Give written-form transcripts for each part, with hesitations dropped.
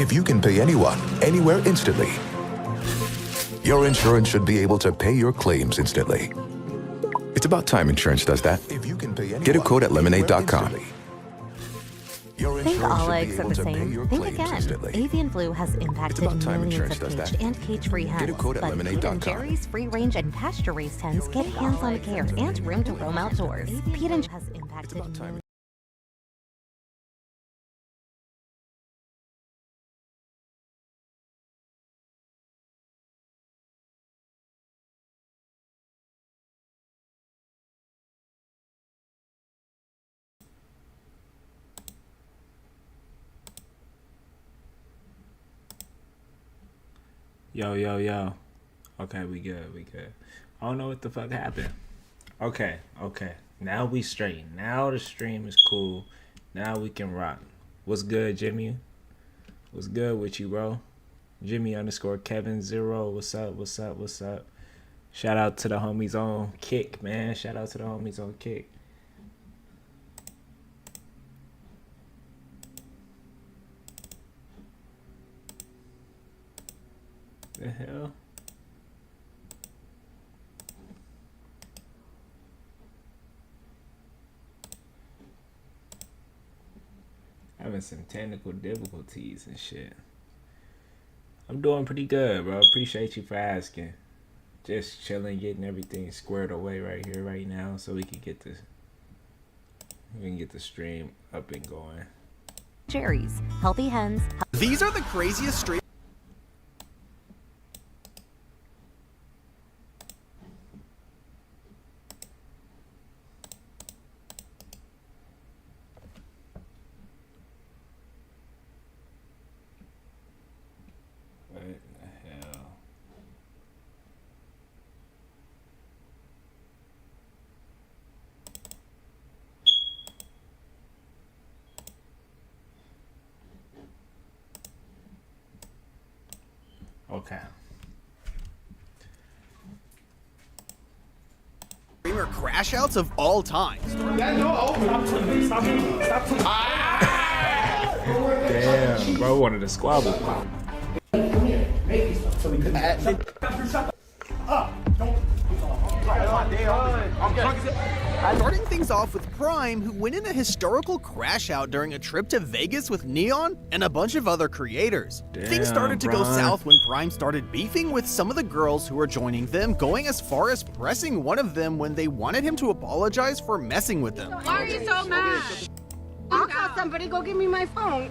If you can pay anyone, anywhere instantly, your insurance should be able to pay your claims instantly. It's about time insurance does that. If you can pay anyone, get a quote at lemonade.com. Think all eggs are the same? Think again. Avian flu has impacted millions of cage and cage-free hens. But Pete & Jerry's free-range and pasture-raised hens get hands-on care and room to roam outdoors. Pete & has impacted millions. Yo. Okay, we good. I don't know what the fuck happened. Okay. Now we straight. Now the stream is cool. Now we can rock. What's good, Jimmy? What's good with you, bro? Jimmy_Kevin0. What's up? Shout out to the homies on Kick, man. The hell? Having some technical difficulties and shit. I'm doing pretty good, bro. Appreciate you for asking. Just chilling, getting everything squared away right here, right now, so we can get the stream up and going. Jerry's healthy hens. These are the craziest streams. What the hell? Okay. Streamer crash outs of all time. Damn, bro wanted to squabble. Starting things off with Prime, who went in a historical crash out during a trip to Vegas with Neon and a bunch of other creators. Things started to go south when Prime started beefing with some of the girls who were joining them, going as far as pressing one of them when they wanted him to apologize for messing with them. Why are you so mad? I'll call somebody, go give me my phone.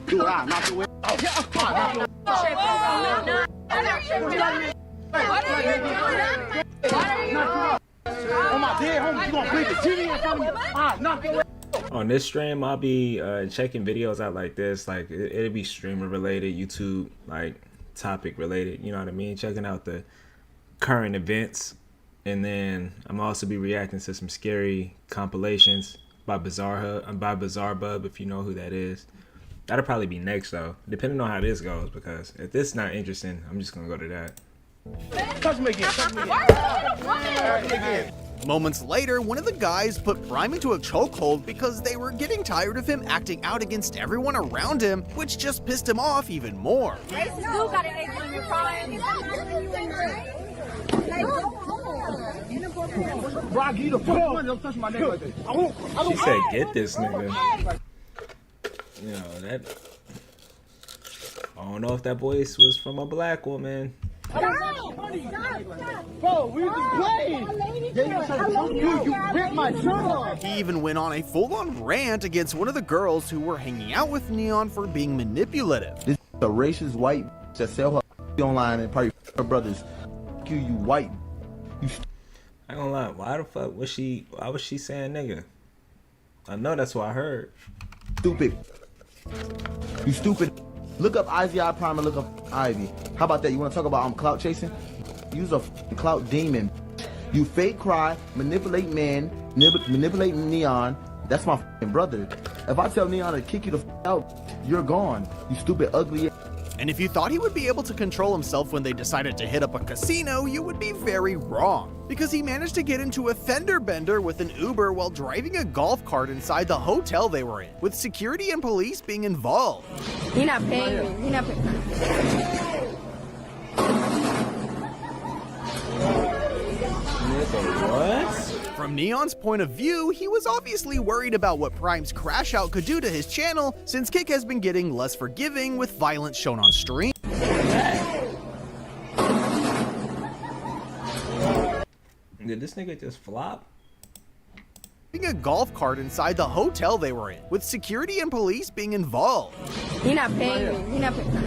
On this stream, I'll be checking videos out like this. Like it'll be streamer related, YouTube like topic related. You know what I mean? Checking out the current events, and then I'm also be reacting to some scary compilations by Bizarre Bub, if you know who that is. That'll probably be next though, depending on how this goes. Because if this is not interesting, I'm just gonna go to that. Touch me again. Moments later, one of the guys put Prime into a chokehold because they were getting tired of him acting out against everyone around him, which just pissed him off even more. You got an egg on your Prime. She said, "Get this nigga." You know that. I don't know if that voice was from a black woman. Bro, we just playing. You ripped my shirt off. He even went on a full-on rant against one of the girls who were hanging out with Neon for being manipulative. This is a racist white that sell her online and probably her brothers. You white. I ain't gonna lie. Why the fuck was she? Why was she saying nigga? I know that's what I heard. Stupid. You stupid. Look up IZI Prime and look up Ivy. How about that? You want to talk about clout chasing? Use a clout demon. You fake cry, manipulate men, manipulate Neon. That's my brother. If I tell Neon to kick you the out, you're gone. You stupid, ugly. And if you thought he would be able to control himself when they decided to hit up a casino, you would be very wrong. Because he managed to get into a fender bender with an Uber while driving a golf cart inside the hotel they were in, with security and police being involved. You're not paying me. You're not paying me. What? From Neon's point of view, he was obviously worried about what Prime's crash out could do to his channel, since Kick has been getting less forgiving with violence shown on stream. Did this nigga just flop? A golf cart inside the hotel they were in, with security and police being involved. You're not paying me. You're not paying me.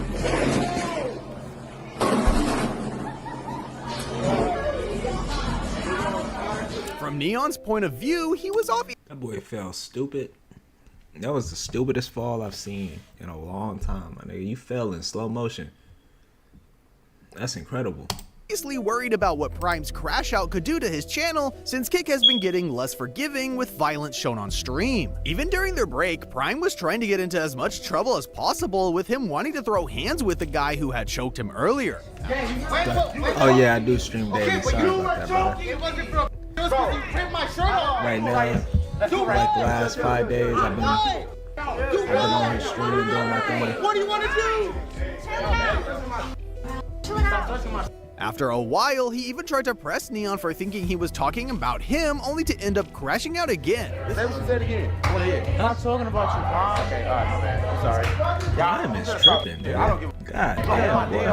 From Neon's point of view, he was obviously That boy fell stupid. That was the stupidest fall I've seen in a long time, my nigga. You fell in slow motion. That's incredible. worried about what Prime's crash out could do to his channel, since Kick has been getting less forgiving with violence shown on stream. Even during their break, Prime was trying to get into as much trouble as possible, with him wanting to throw hands with the guy who had choked him earlier. Oh yeah, I do stream daily. Sorry about that, brother. Right now, like the last 5 days, I've been on his stream doing my thing. What do you want to do? After a while, he even tried to press Neon for thinking he was talking about him, only to end up crashing out again. Say what you said again. I want to hear. I'm not talking about you, Mom. Okay, all right, man. I'm sorry. Time is tripping, dude. I don't give a God damn, boy.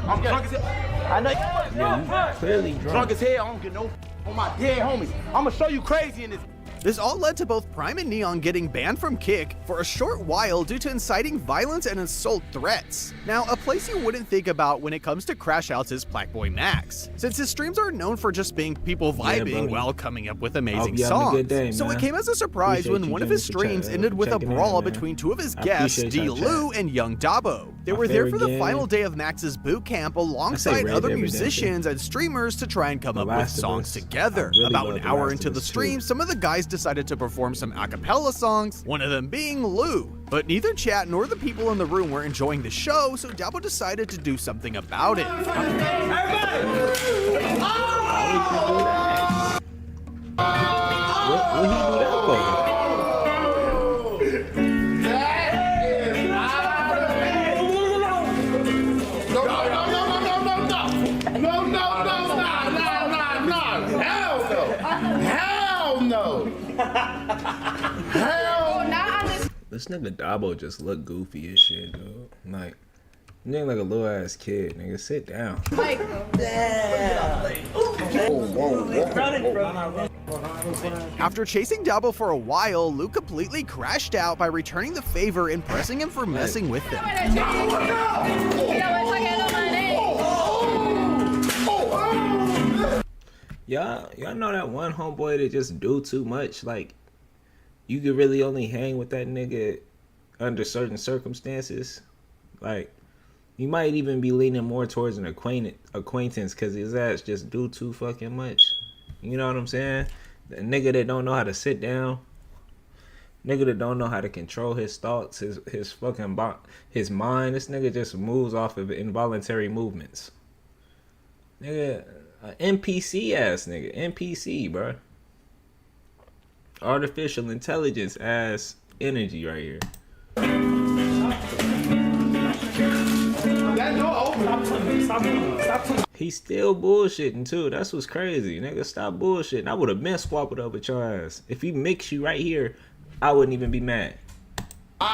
I'm drunk as hell. I know Yeah, you clearly drunk drunk. as hell. I don't get no on my dead homies. I'm gonna show you crazy in this. This all led to both Prime and Neon getting banned from Kick for a short while due to inciting violence and assault threats. Now, a place you wouldn't think about when it comes to crash outs is Blackboy Max, since his streams are known for just being people vibing while coming up with amazing you having a songs. good day, So man. it came as a surprise Appreciate when you one of joining his the streams chat, ended with a checking in, brawl man. between two of his I guests, appreciate y'all D-Lou and Young Dabo. They My were there for the favorite final game. day of Max's boot camp alongside Red other Dead Redemption. musicians and streamers to try and come The up with Last of songs Us. together. I really About love an The hour Last into of the Us stream, too. some of the guys decided to perform some a cappella songs, one of them being Lou. But neither chat nor the people in the room were enjoying the show, so Dabo decided to do something about it. What he do that for? Hell no! Hell no! This nigga Dabo just look goofy as shit, dude. Like, nigga like a little ass kid, nigga. Sit down. After chasing Dabo for a while, Lou completely crashed out by returning the favor and pressing him for messing with them. Y'all know that one homeboy that just do too much? Like, you could really only hang with that nigga under certain circumstances. Like, you might even be leaning more towards an acquaintance because his ass just do too fucking much. You know what I'm saying? The nigga that don't know how to sit down. Nigga that don't know how to control his thoughts, his fucking his mind. This nigga just moves off of involuntary movements. Nigga, NPC ass nigga. NPC, bro. Artificial intelligence ass energy right here. He's still bullshitting too. That's what's crazy. Nigga, stop bullshitting. I would have been swapping up with your ass. If he mix you right here, I wouldn't even be mad. Come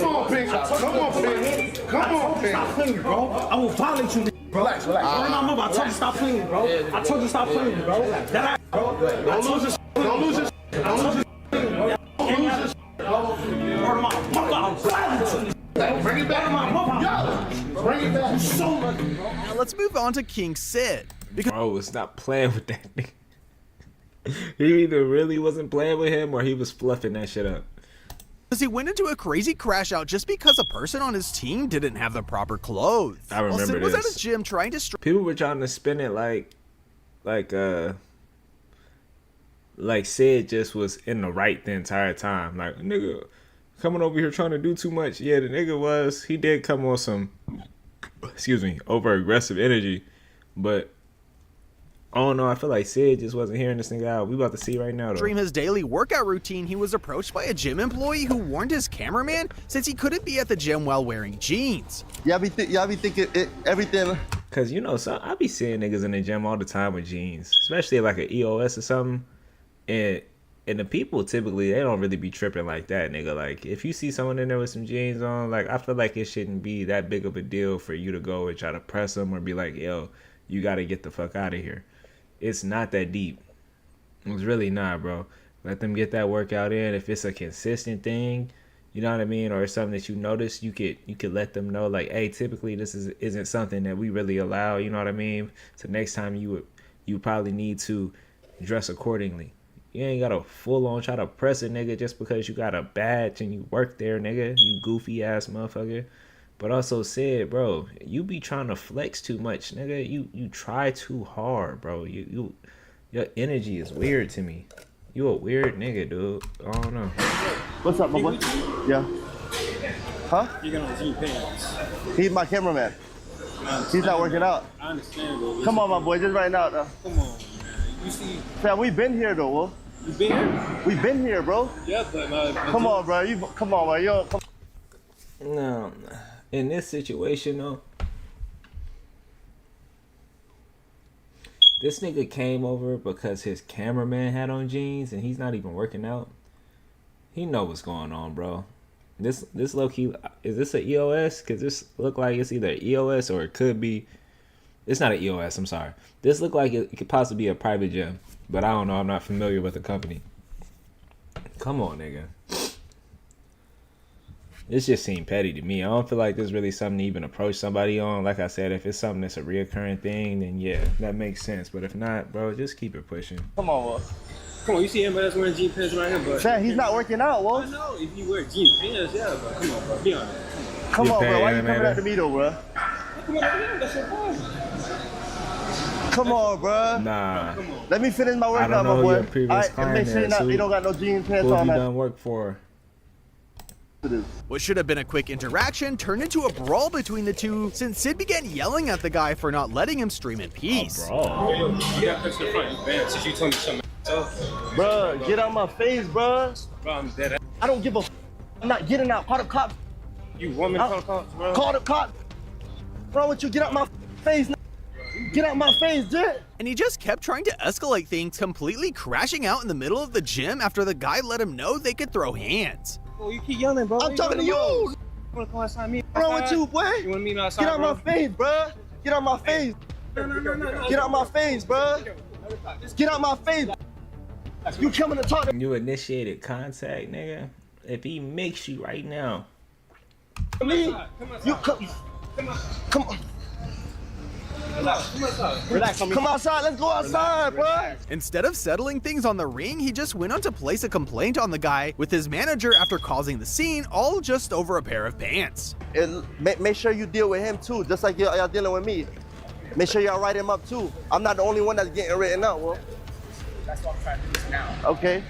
on, Pink. Come on, Pink. Come on, Pink. Stop playing, bro. I will violate you. Relax, relax. I told you stop playing, bro. I told you stop playing, bro. That I, bro. Don't lose your. Don't lose your. Don't lose your. Bring it back. Yo, bring it back. So much. Now let's move on to King Sid. Bro, stop playing with that nigga. He either really wasn't playing with him or he was fluffing that shit up. Because he went into a crazy crash out just because a person on his team didn't have the proper clothes. I remember While Sid was at this. his gym trying to People were trying to spin it like like Sid just was in the right the entire time. Like, nigga coming over here trying to do too much. Yeah, the nigga was. He did come on some, over aggressive energy, but I don't know. I feel like Sid just wasn't hearing this nigga out. We about to see right now, though. During his daily workout routine, he was approached by a gym employee who warned his cameraman since he couldn't be at the gym while wearing jeans. Y'all be thinking everything. Cause so I be seeing niggas in the gym all the time with jeans, especially like an EOS or something, and the people typically they don't really be tripping like that, nigga. Like if you see someone in there with some jeans on, like I feel like it shouldn't be that big of a deal for you to go and try to press them or be like, yo, you gotta get the fuck out of here. It's not that deep. It's really not, bro. Let them get that workout in. If it's a consistent thing, you know what I mean, or it's something that you notice, you could let them know, like, hey, typically this isn't something that we really allow. You know what I mean? So next time you probably need to dress accordingly. You ain't gotta full on try to press a nigga just because you got a badge and you work there, nigga. You goofy ass motherfucker. But also said, bro, you be trying to flex too much, nigga. You try too hard, bro. Your energy is weird to me. You a weird nigga, dude. I don't know. What's up, my boy? Yeah. Huh? You're gonna see pants. He's my cameraman. He's not working out. I understand, bro. Come on, my boy, just right now, though. Come on, man. You see, Fam, we been here, though, Wolf. you been here? We been here, bro. Yeah, but Come on, bro. Come on, bro. Yo, come. No, in this situation though, this nigga came over because his cameraman had on jeans and he's not even working out. He know what's going on, bro. This low key, is this a EOS? Cause this look like it's either EOS or it could be. It's not an EOS. I'm sorry. This look like it could possibly be a private gym, but I don't know. I'm not familiar with the company. Come on, nigga. This just seemed petty to me. I don't feel like there's really something to even approach somebody on. Like I said, if it's something that's a reoccurring thing, then yeah, that makes sense. But if not, bro, just keep it pushing. Come on, Wolf. Come on, you see anybody else wearing jean pants right here, but Fam, he's not working out, I Wolf. know if you wear jean pants, yeah, but come on, bro, be honest. Come on, bro. Why you animator? coming at the me, though, bro? Come on, that's your problem. Come on, bro. Nah. Let me finish my I workout, don't know my who boy. your previous And make sure client is. you don't got no jeans pants Who have on, you man. done work for? What should have been a quick interaction turned into a brawl between the two since Sid began yelling at the guy for not letting him stream in peace. Oh, You got pushed in front, man, since you told me something. Bro, get out my face, bro. Bro, I'm dead. I don't give a. I'm not getting out. Call the cops. You want me to call the cops, bro? Call the cops. What's wrong with you? Get out my face. Get out my face, Jet. And he just kept trying to escalate things, completely crashing out in the middle of the gym after the guy let him know they could throw hands. Oh, you keep yelling, bro. I'm talking to you. You wanna come outside me? What's wrong with you, boy? You wanna meet me outside, Get out bro? my face, bro. Get out my face. No. Get out my face, bro. Get out my face. You coming to talk to you initiated contact, nigga. If he makes you right now, me? You come. Come on. Relax, Come outside. Let's go outside, bro. Instead of settling things on the ring, he just went on to place a complaint on the guy with his manager after causing the scene, all just over a pair of pants. And make sure you deal with him too, just like y'all dealing with me. Make sure y'all write him up too. I'm not the only one that's getting written up, Well. That's what I'm trying to do now. Okay.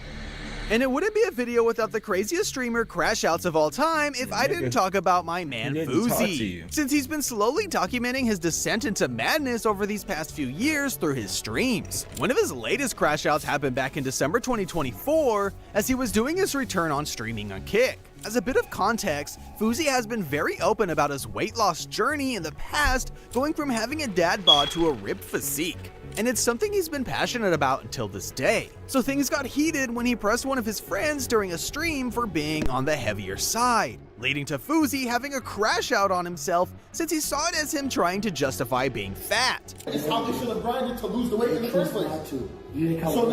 And it wouldn't be a video without the craziest streamer crash outs of all time if I didn't talk about my man Fousey. Since he's been slowly documenting his descent into madness over these past few years through his streams. One of his latest crash outs happened back in December 2024 as he was doing his return on streaming on Kick. As a bit of context, Fousey has been very open about his weight loss journey in the past, going from having a dad bod to a ripped physique. And it's something he's been passionate about until this day. So things got heated when he pressed one of his friends during a stream for being on the heavier side, leading to Fousey having a crash out on himself since he saw it as him trying to justify being fat. It's how they should have grinded to lose the weight in the first place. So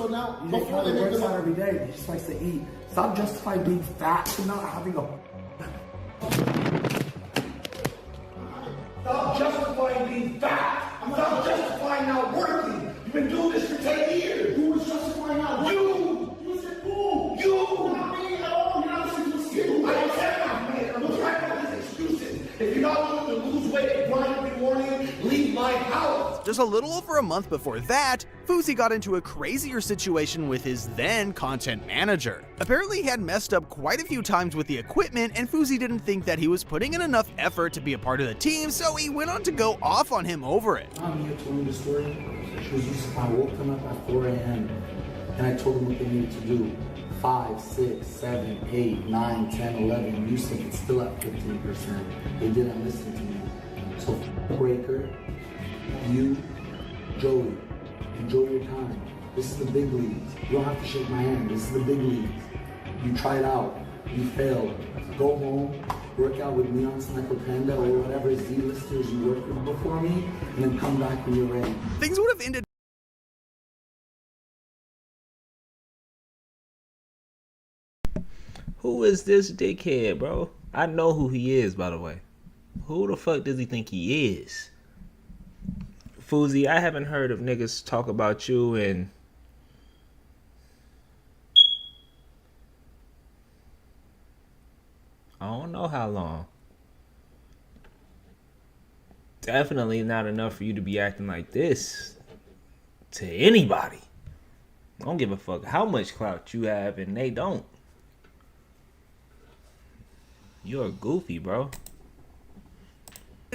now before they make the money every day, he just likes to eat. Stop justifying being fat to not having a. Stop justifying being fat. Stop justifying not working. You've been doing this for 10 years. Who was justifying not working? You. You said who? You. Not me at all. You're not listening to you. I don't care about me. I'm not talking about these excuses. If you're not willing to lose weight, grind every morning, leave my house. Just a little over a month before that, Fousey got into a crazier situation with his then content manager. Apparently he had messed up quite a few times with the equipment, and Fousey didn't think that he was putting in enough effort to be a part of the team, so he went on to go off on him over it. Mia told me the story. She was just, I woke them up at 4 a.m. and I told them what they needed to do. 5, 6, 7, 8, 9, 10, 11. You said it's still at 15%. They didn't listen to me. So Breaker, you, Joey, enjoy your time. This is the big leagues. You don't have to shake my hand. This is the big leagues. You tried out. You failed. Go home, work out with Neon Sniper Panda or whatever Z-listers you worked with before me, and then come back when you're ready. Things would have ended. Who is this dickhead, bro? I know who he is, by the way. Who the fuck does he think he is? Fousey, I haven't heard of niggas talk about you and I don't know how long. Definitely not enough for you to be acting like this to anybody. I don't give a fuck how much clout you have, and they don't. You're goofy, bro.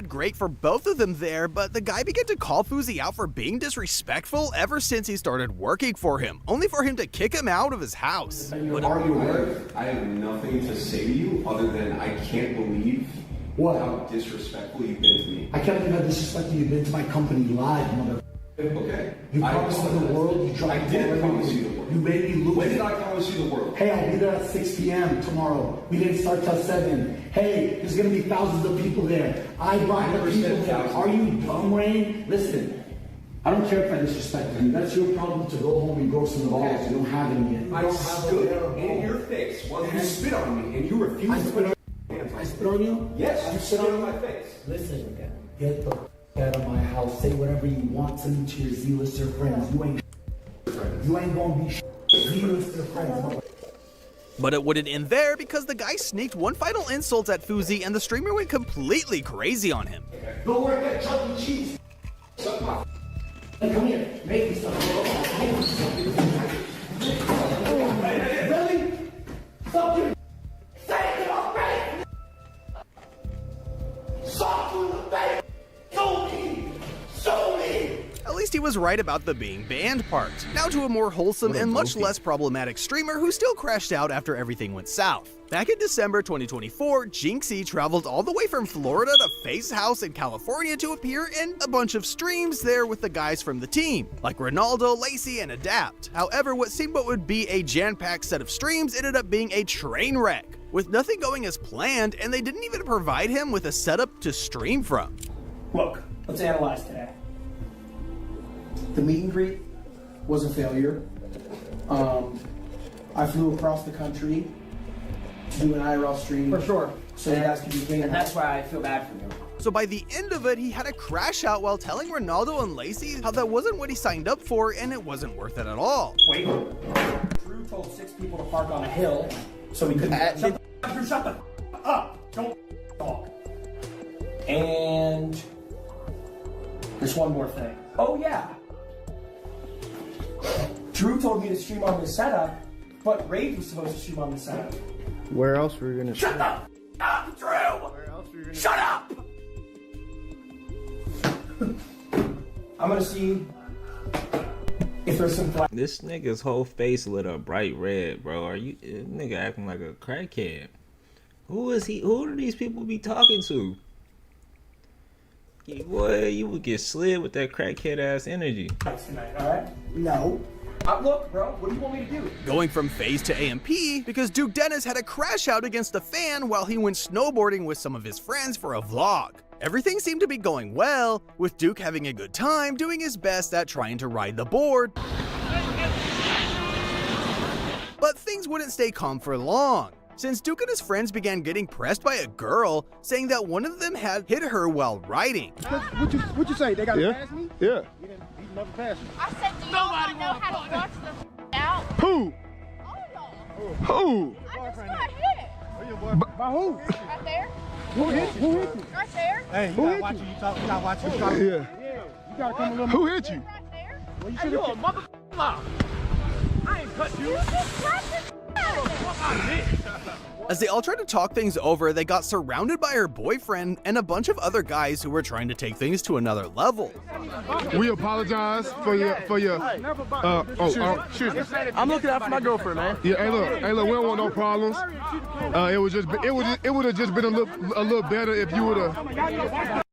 Great for both of them there, but the guy began to call Fousey out for being disrespectful ever since he started working for him, only for him to kick him out of his house. I have nothing to say to you other than I can't believe how disrespectful you've been to me. I can't believe how disrespectful you've been to my company live, mother. Okay. You promised me the world. You tried. I did promise you the world. You made me lose. When did I promise you the world? Hey, I'll be there at 6 p.m. tomorrow. We didn't start till 7. Hey, there's gonna be thousands of people there. I brought the people there. Are you dumb, Rain? Listen, I don't care if I disrespect you. That's your problem to go home and grow some balls. You don't have any yet. I stood in your face while you spit on me and you refused to put on your hands. I spit on you? Yes, you spit on my face. Listen, get the out of my house. Say whatever you want to me to your Z-lister friends. You ain't gonna be Z-lister friends. But it wouldn't end there because the guy sneaked one final insult at Fousey and the streamer went completely crazy on him. Go work at Chuck E. Cheese. Come here, make me something. Really? Stop your say it already. Stop you in the face. Show me. At least he was right about the being banned part. Now to a more wholesome and much less problematic streamer who still crashed out after everything went south. Back in December 2024, Jinxie traveled all the way from Florida to FaZe's house in California to appear in a bunch of streams there with the guys from the team, like Ronaldo, Lacey, and Adapt. However, what seemed what would be a jam-packed set of streams ended up being a train wreck, with nothing going as planned, and they didn't even provide him with a setup to stream from. Look, let's analyze today. The meet and greet was a failure. I flew across the country to do an IRL stream. For sure. So you guys can be clean. And that's why I feel bad for you. So by the end of it, he had a crash out while telling Ronaldo and Lacey how that wasn't what he signed up for and it wasn't worth it at all. Wait. Drew told 6 people to park on a hill so we couldn't... Shut the up! Don't talk. And... there's one more thing. Oh yeah. Drew told me to stream on the setup, but Raid was supposed to stream on the setup. Where else were we gonna Shut the up, Drew! Where else were we gonna Shut up! I'm gonna see if there's some flash. This nigga's whole face lit up bright red, bro. Are you nigga acting like a crackhead? Who is he? Who do these people be talking to? Boy, you would get slid with that crackhead ass energy. Tonight, all right? No. Look, bro, what do you want me to do? Going from FaZe to AMP because Duke Dennis had a crash out against a fan while he went snowboarding with some of his friends for a vlog. Everything seemed to be going well, with Duke having a good time doing his best at trying to ride the board. But things wouldn't stay calm for long, since Duke and his friends began getting pressed by a girl, saying that one of them had hit her while riding. What you say? They gotta pass me? Yeah. He never passed me. I said, do y'all know how to watch the out? Who? Who? I just got hit. By who? Right there. Who hit you? Right there. Hey, you gotta watch it. You gotta watch it. Yeah. Who hit you? Hey, you a motherfucker lie. I ain't cut you. As they all tried to talk things over, they got surrounded by her boyfriend and a bunch of other guys who were trying to take things to another level. We apologize for your excuse me. I'm looking out for my girlfriend, man. Yeah, hey look, we don't want no problems. It would have just been a little better if you would have.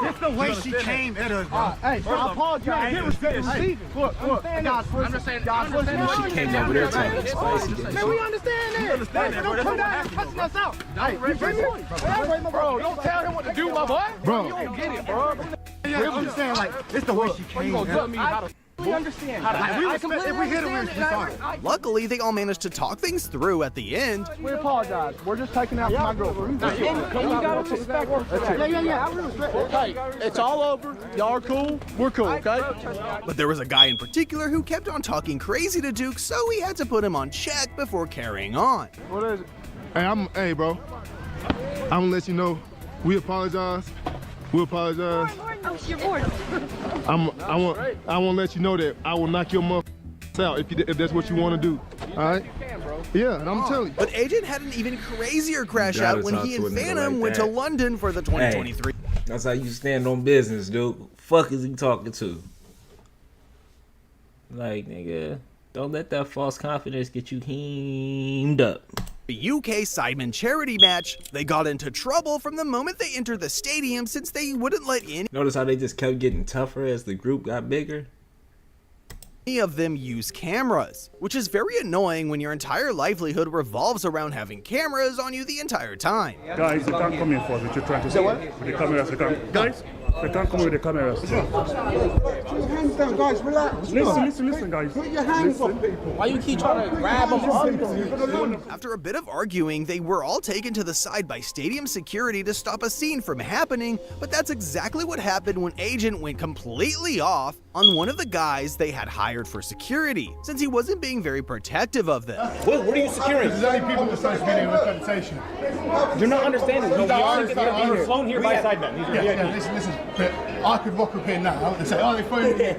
It's the way she came at us, bro. Hey, I apologize. Get respect and receive it. Look, I'm just saying, She came over there talking spicy. man, we understand that. We understand that, bro. Don't come down and cussing us out. Hey, you feel me? Bro, don't tell him what to do, my boy. Bro. You don't get it, bro. I'm saying, like, it's the way she came. You gonna tell me how to... We understand. If we hit him, we're sorry. Luckily, they all managed to talk things through at the end. We apologize. We're just taking out my girlfriend. You gotta respect her. Yeah. I really respect her. Hey, it's all over. Y'all are cool. We're cool, okay? But there was a guy in particular who kept on talking crazy to Duke, so we had to put him on check before carrying on. What is it? Hey, bro. I'm gonna let you know. We apologize. We apologize. I want to let you know that I will knock your motherfucker out if that's what you want to do. All right? Yeah, and I'm telling you. But Agent had an even crazier crash out when he and Phantom went to London for the 2023. Hey, that's how you stand on business, dude. Fuck is he talking to? Like, nigga, don't let that false confidence get you heamed up. The UK Sidemen charity match, they got into trouble from the moment they entered the stadium since they wouldn't let in. Notice how they just kept getting tougher as the group got bigger? Any of them use cameras, which is very annoying when your entire livelihood revolves around having cameras on you the entire time. Guys, they can't come in for what you're trying to say. With the cameras, they can't. Guys, they can't come with the cameras. Put your hands down, guys, relax. Listen, guys. Put your hands on people. Why you keep trying to grab them? After a bit of arguing, they were all taken to the side by stadium security to stop a scene from happening, but that's exactly what happened when Agent went completely off on one of the guys they had hired for security, since he wasn't being very protective of them. What are you securing? There's only people besides video representation. You're not understanding. We were flown here by Sidemen. Listen. I could rock up here now and say, oh, they phoned me.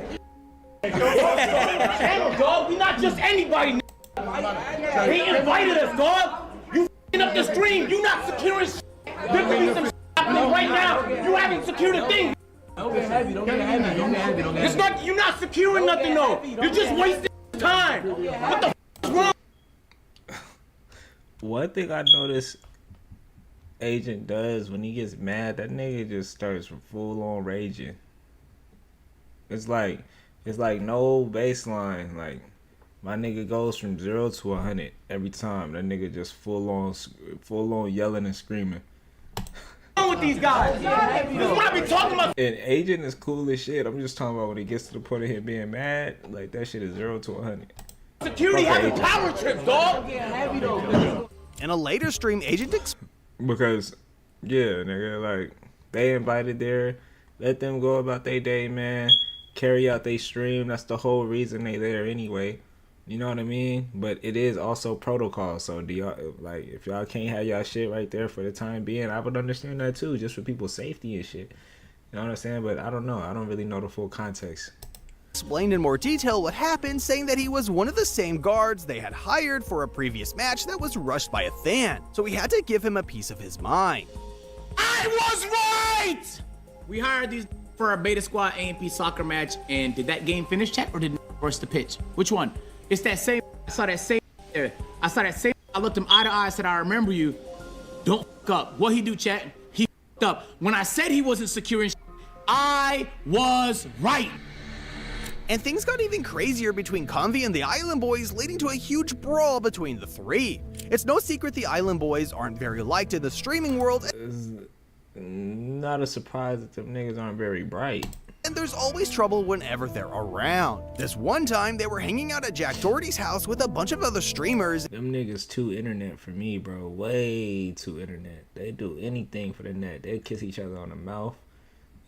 Damn, dog, we not just anybody. They invited us, dog. You f***ing up the stream. You not securing shit. There could be some shit happening right now. You haven't secured a thing. Don't get heavy. It's not, you're not securing nothing, though. You're just wasting time. What the f*** is wrong? One thing I noticed Agent does when he gets mad, that nigga just starts full on raging. It's like no baseline. Like, my nigga goes from 0 to 100 every time. That nigga just full on yelling and screaming. What's wrong with these guys? This is what I be talking about. And Agent is cool as shit. I'm just talking about when he gets to the point of him being mad, like that shit is 0 to 100. Security having power trips, dog. In a later stream, Agent because, yeah, nigga, like, they invited there. Let them go about their day, man. Carry out their stream. That's the whole reason they there anyway. You know what I mean? But it is also protocol. So, do y'all, like, if y'all can't have y'all shit right there for the time being, I would understand that too, just for people's safety and shit. You know what I'm saying? But I don't know. I don't really know the full context. Explained in more detail what happened, saying that he was one of the same guards they had hired for a previous match that was rushed by a fan, so he had to give him a piece of his mind. I was right! We hired these for a Beta Squad AMP soccer match, and did that game finish, chat, or did it rush the pitch? Which one? It's that same. I saw that same there. I looked him eye to eye, said, I remember you. Don't f*** up. What he do, chat? He f***ed up. When I said he wasn't securing shit, I was right. And things got even crazier between Convy and the Island Boys, leading to a huge brawl between the three. It's no secret the Island Boys aren't very liked in the streaming world. It's not a surprise that them niggas aren't very bright. And there's always trouble whenever they're around. This one time, they were hanging out at Jack Doherty's house with a bunch of other streamers. Them niggas too internet for me, bro. Way too internet. They do anything for the net. They kiss each other on the mouth.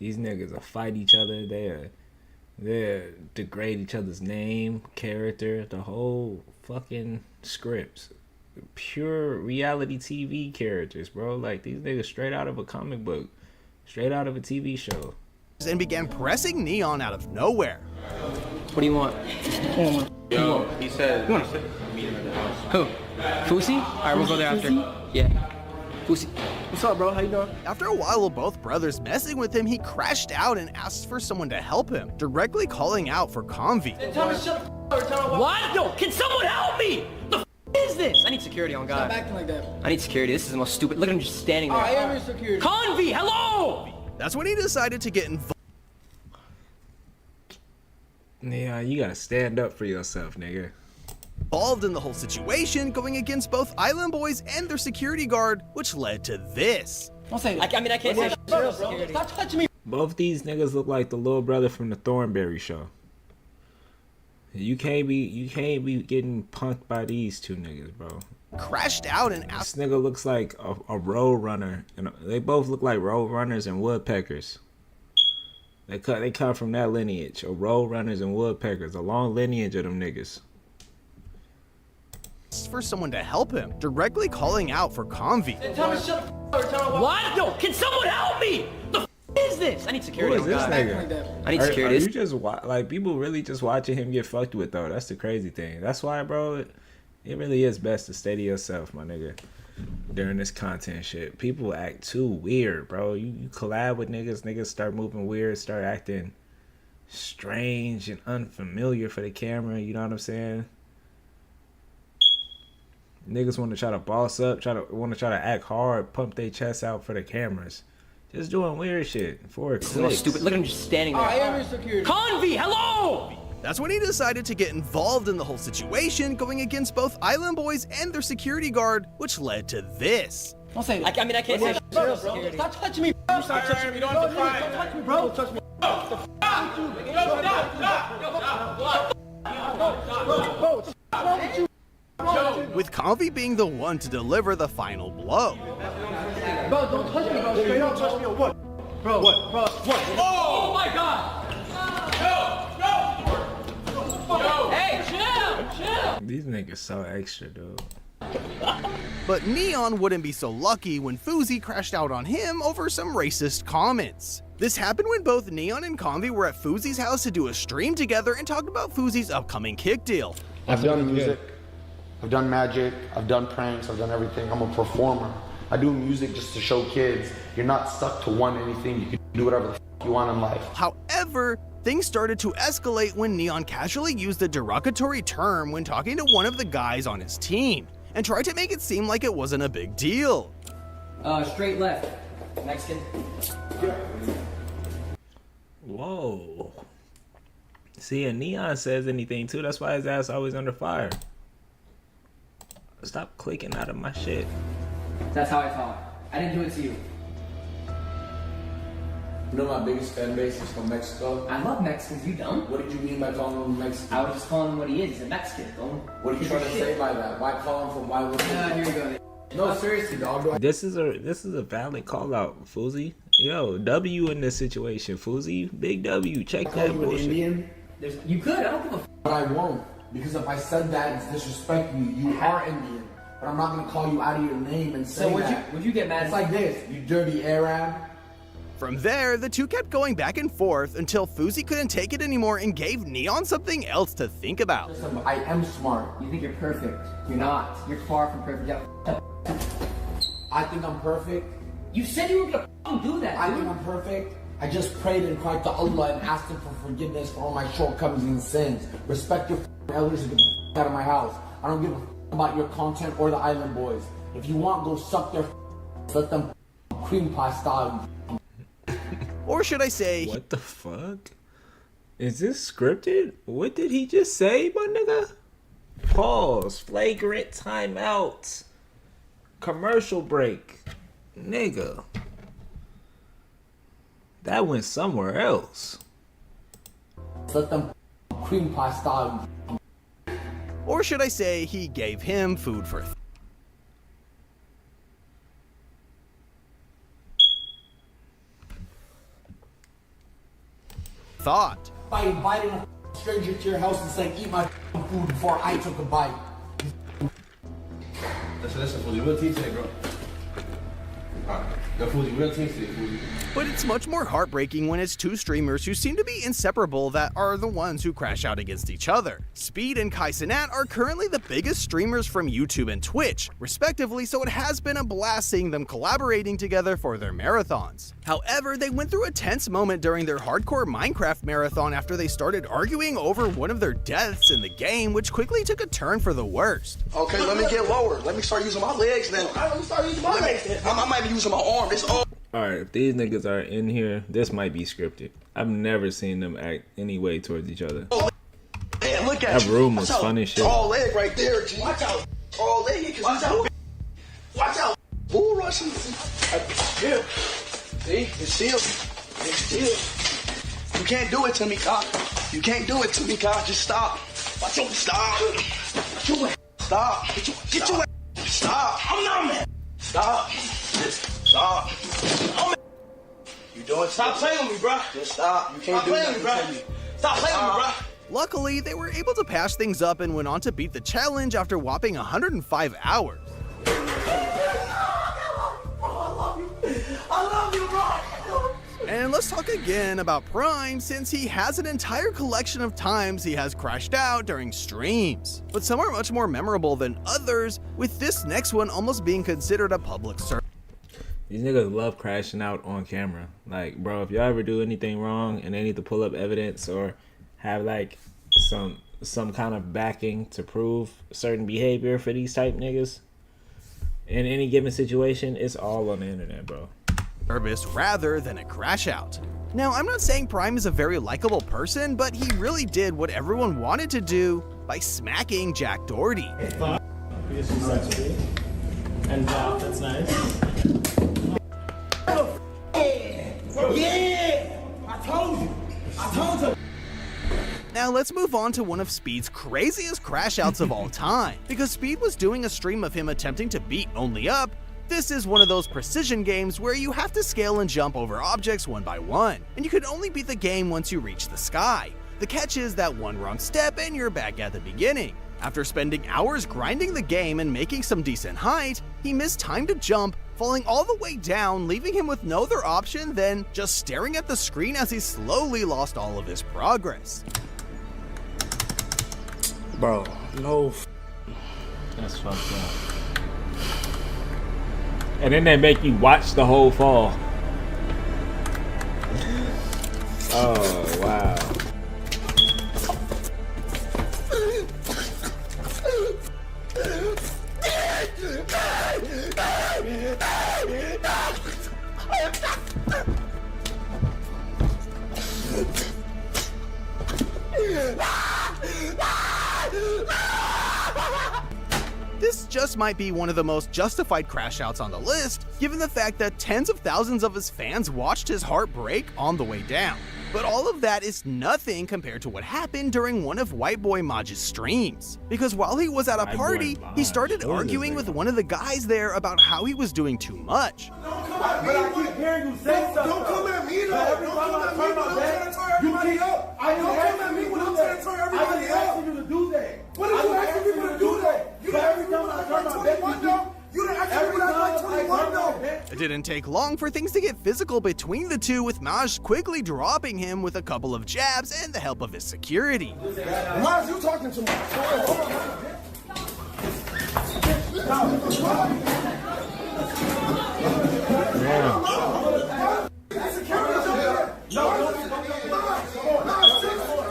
These niggas will fight each other. They degrade each other's name, character, the whole fucking scripts. Pure reality TV characters, bro. Like, these niggas straight out of a comic book, straight out of a TV show. and began pressing Neon out of nowhere. What do you want? Yo, he said meet him at the house. Who? Fousey? Alright, we'll go there after. Yeah. Fousey. What's up, bro? How you doing? After a while of both brothers messing with him, he crashed out and asked for someone to help him, directly calling out for Convy. What? Yo, can someone help me? The is this? I need security on God. Stop acting like that. I need security. This is the most stupid. Look at him just standing there. I am your security. Convy, hello! That's when he decided to get involved. Yeah, you gotta stand up for yourself, nigga. Involved in the whole situation, going against both Island Boys and their security guard, which led to this. Don't say that. I mean, I can't say bro. Stop touching me. Both these niggas look like the little brother from the Thornberry show. You can't be getting punked by these two niggas, bro. Crashed out and This nigga looks like a road runner, and they both look like road runners and woodpeckers. They come from that lineage of road runners and woodpeckers, a long lineage of them niggas. For someone to help him, directly calling out for Convy. What? Yo, can someone help me? The is this? I need security. Who is this nigga? I need security. Are you just like people really just watching him get fucked with though? That's the crazy thing. That's why, bro. It really is best to stay to yourself, my nigga. During this content shit, people act too weird, bro. You collab with niggas start moving weird, start acting strange and unfamiliar for the camera. You know what I'm saying? Niggas want to try to boss up, want to try to act hard, pump their chests out for the cameras. Just doing weird shit for a click. Stupid. Look at him just standing there. I am your security. Convy, hello! That's when he decided to get involved in the whole situation, going against both Island Boys and their security guard, which led to this. Don't say that. I mean, I can't say bro. Stop touching me, bro. Stop touching me. Don't touch me, bro. Don't touch me. With Convy being the one to deliver the final blow. Bro, don't touch me, bro. Straight up touch me or what? Bro, what? Bro, what? Oh my God! Hey, chill! These niggas so extra, dude. But Neon wouldn't be so lucky when Fousey crashed out on him over some racist comments. This happened when both Neon and Convy were at Fousey's house to do a stream together and talked about Fousey's upcoming kick deal. I've done music, I've done magic, I've done pranks, I've done everything. I'm a performer. I do music just to show kids you're not stuck to one anything. You can do whatever the f you want in life. However, things started to escalate when Neon casually used a derogatory term when talking to one of the guys on his team and tried to make it seem like it wasn't a big deal. Straight left. Mexican. Whoa. See, and Neon says anything too. That's why his ass always under fire. Stop clicking out of my shit. That's how I talk. I didn't do it to you. You know my biggest fan base is from Mexico? I love Mexicans, you don't? What did you mean by calling him Mexican? I was just calling him what he is. He's a Mexican, don't? What are you trying to say by that? Why call him from why would Here you go. No, seriously, dog. This is a valid call out, Fousey. Yo, W in this situation, Fousey. Big W. Check that bullshit. Indian? You could. I don't give a f. But I won't. Because if I said that, it's disrespecting you. You are Indian. But I'm not going to call you out of your name and say that. Would you get mad? It's like this. You dirty Arab. From there, the two kept going back and forth until Fousey couldn't take it anymore and gave Neon something else to think about. Listen, I am smart. You think you're perfect. You're not. You're far from perfect. I think I'm perfect. You said you were going to do that. I think I'm perfect. I just prayed and cried to Allah and asked Him for forgiveness for all my shortcomings and sins. Respect your elders and get the out of my house. I don't give a about your content or the Island Boys. If you want, go suck their let them cream pie style. Or should I say... What the fuck? Is this scripted? What did he just say, my nigga? Pause. Flagrant timeout. Commercial break. Nigga. That went somewhere else. Let them cream pie style. Or should I say he gave him food for thought. By inviting a stranger to your house and saying, eat my food before I took a bite. Listen, Fully, we'll teach today, bro. Alright. But it's much more heartbreaking when it's two streamers who seem to be inseparable that are the ones who crash out against each other. Speed and Kai Cenat are currently the biggest streamers from YouTube and Twitch, respectively, so it has been a blast seeing them collaborating together for their marathons. However, they went through a tense moment during their hardcore Minecraft marathon after they started arguing over one of their deaths in the game, which quickly took a turn for the worst. Okay, let me get lower. Let me start using my legs now. Let me start using my legs. I might be using my arm. This all. Alright, if these niggas are in here, this might be scripted. I've never seen them act any way towards each other. Man, look at that room was fun as shit. Tall leg right there, G. Watch out. Tall leg, cause watch out. Watch out. Bull rushing. Yeah. See? It's still. It's still. You can't do it to me, Kyle. You can't do it to me, Kyle. Just stop. Watch out. Stop. Stop. Get your Stop. I'm not man. Stop. Stop. You doing? Stop playing with me, bro. Just stop. You can't do nothing to me. Stop playing with me, bro. Luckily, they were able to patch things up and went on to beat the challenge after whopping 105 hours. I love you, bro. And let's talk again about Prime, since he has an entire collection of times he has crashed out during streams. But some are much more memorable than others, with this next one almost being considered a public service. These niggas love crashing out on camera. Like, bro, if y'all ever do anything wrong and they need to pull up evidence or have like some kind of backing to prove certain behavior for these type niggas in any given situation, it's all on the internet, bro. Service rather than a crash out. Now, I'm not saying Prime is a very likable person, but he really did what everyone wanted to do by smacking Jack Doherty. And that's nice. Yeah! I told you! I told you! Now let's move on to one of Speed's craziest crash outs of all time. Because Speed was doing a stream of him attempting to beat Only Up, this is one of those precision games where you have to scale and jump over objects one by one, and you can only beat the game once you reach the sky. The catch is that one wrong step and you're back at the beginning. After spending hours grinding the game and making some decent height, he missed time to jump, falling all the way down, leaving him with no other option than just staring at the screen as he slowly lost all of his progress. Bro, no. That's fucked up. And then they make you watch the whole fall. Oh, wow. This just might be one of the most justified crash outs on the list, given the fact that tens of thousands of his fans watched his heart break on the way down. But all of that is nothing compared to what happened during one of White Boy Maj's streams. Because while he was at a party, he started arguing with one of the guys there about how he was doing too much. But I keep hearing you say something. Don't come at me, though. Every time I turn my back, you keep up. I don't come at me when I'm trying to turn everybody up. I'm asking you to do that. What are you asking people to do that? You didn't ask me when I turned my back, though. You didn't ask me when I was 21, though. It didn't take long for things to get physical between the two, with Maj quickly dropping him with a couple of jabs and the help of his security. Maj, you talking to me?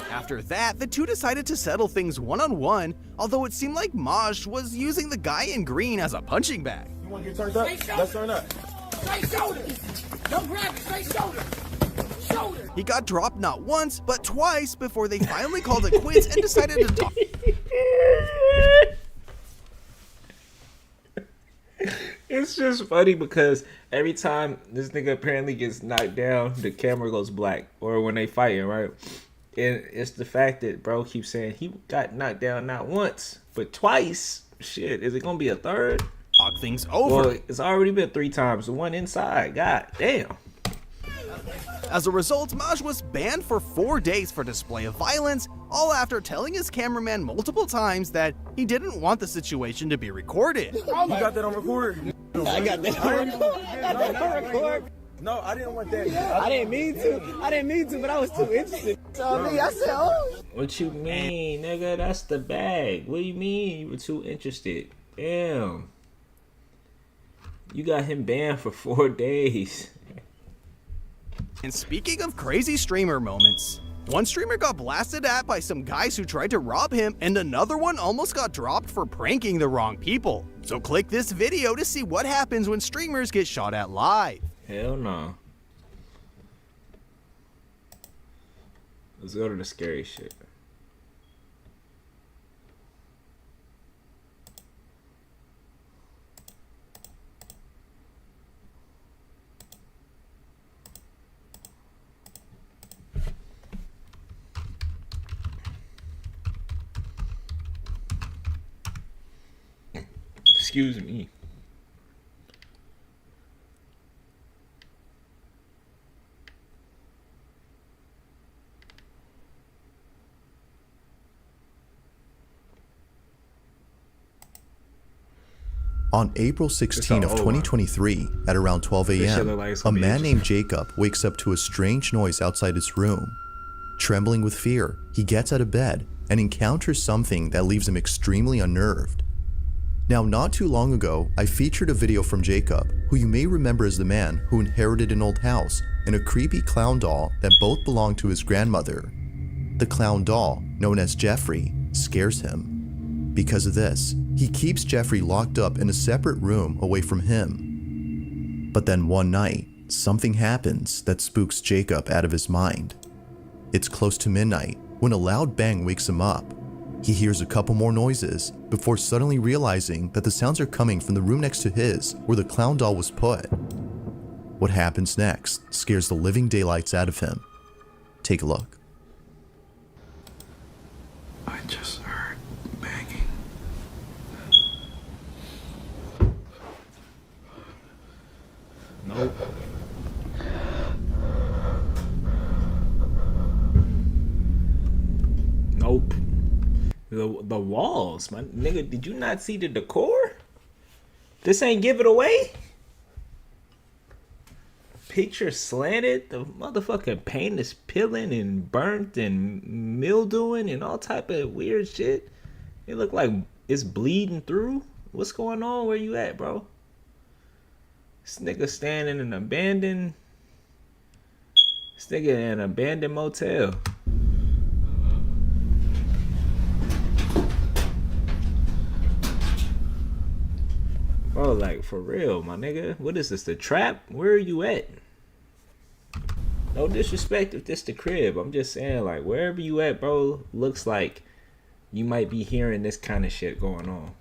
After that, the two decided to settle things one-on-one, although it seemed like Maj was using the guy in green as a punching bag. You want to get turned up? Let's turn up. Straight shoulder. Don't grab it. Straight shoulder. Shoulder. He got dropped not once, but twice before they finally called it quits and decided to talk. It's just funny because every time this nigga apparently gets knocked down, the camera goes black. Or when they fighting, right? And it's the fact that bro keeps saying he got knocked down not once, but twice. Shit, is it gonna be a third? Talk things over. Well, it's already been 3 times. The one inside. God damn. As a result, Maj was banned for 4 days for display of violence, all after telling his cameraman multiple times that he didn't want the situation to be recorded. You got that on record? I got that on record. I got that on record. No, I didn't want that. I didn't mean to, but I was too interested. So me, I said, oh. What you mean, nigga? That's the bag. What do you mean you were too interested? Damn. You got him banned for 4 days. And speaking of crazy streamer moments, one streamer got blasted at by some guys who tried to rob him, and another one almost got dropped for pranking the wrong people. So click this video to see what happens when streamers get shot at live. Hell no. Let's go to the scary shit. Excuse me. On April 16 of 2023, at around 12 a.m., a man named Jacob wakes up to a strange noise outside his room. Trembling with fear, he gets out of bed and encounters something that leaves him extremely unnerved. Now, not too long ago, I featured a video from Jacob, who you may remember as the man who inherited an old house and a creepy clown doll that both belonged to his grandmother. The clown doll, known as Jeffrey, scares him. Because of this, he keeps Jeffrey locked up in a separate room away from him. But then one night, something happens that spooks Jacob out of his mind. It's close to midnight when a loud bang wakes him up. He hears a couple more noises before suddenly realizing that the sounds are coming from the room next to his where the clown doll was put. What happens next scares the living daylights out of him. Take a look. I just heard banging. Nope. Nope. The walls, my nigga, did you not see the decor? This ain't give it away. Picture slanted, the motherfucking paint is peeling and burnt and mildewing and all type of weird shit. It look like it's bleeding through. What's going on? Where you at, bro? This nigga standing in an abandoned. This nigga in an abandoned motel. Bro, like, for real, my nigga. What is this, the trap? Where are you at? No disrespect if this the crib. I'm just saying, like, wherever you at, bro, looks like you might be hearing this kind of shit going on.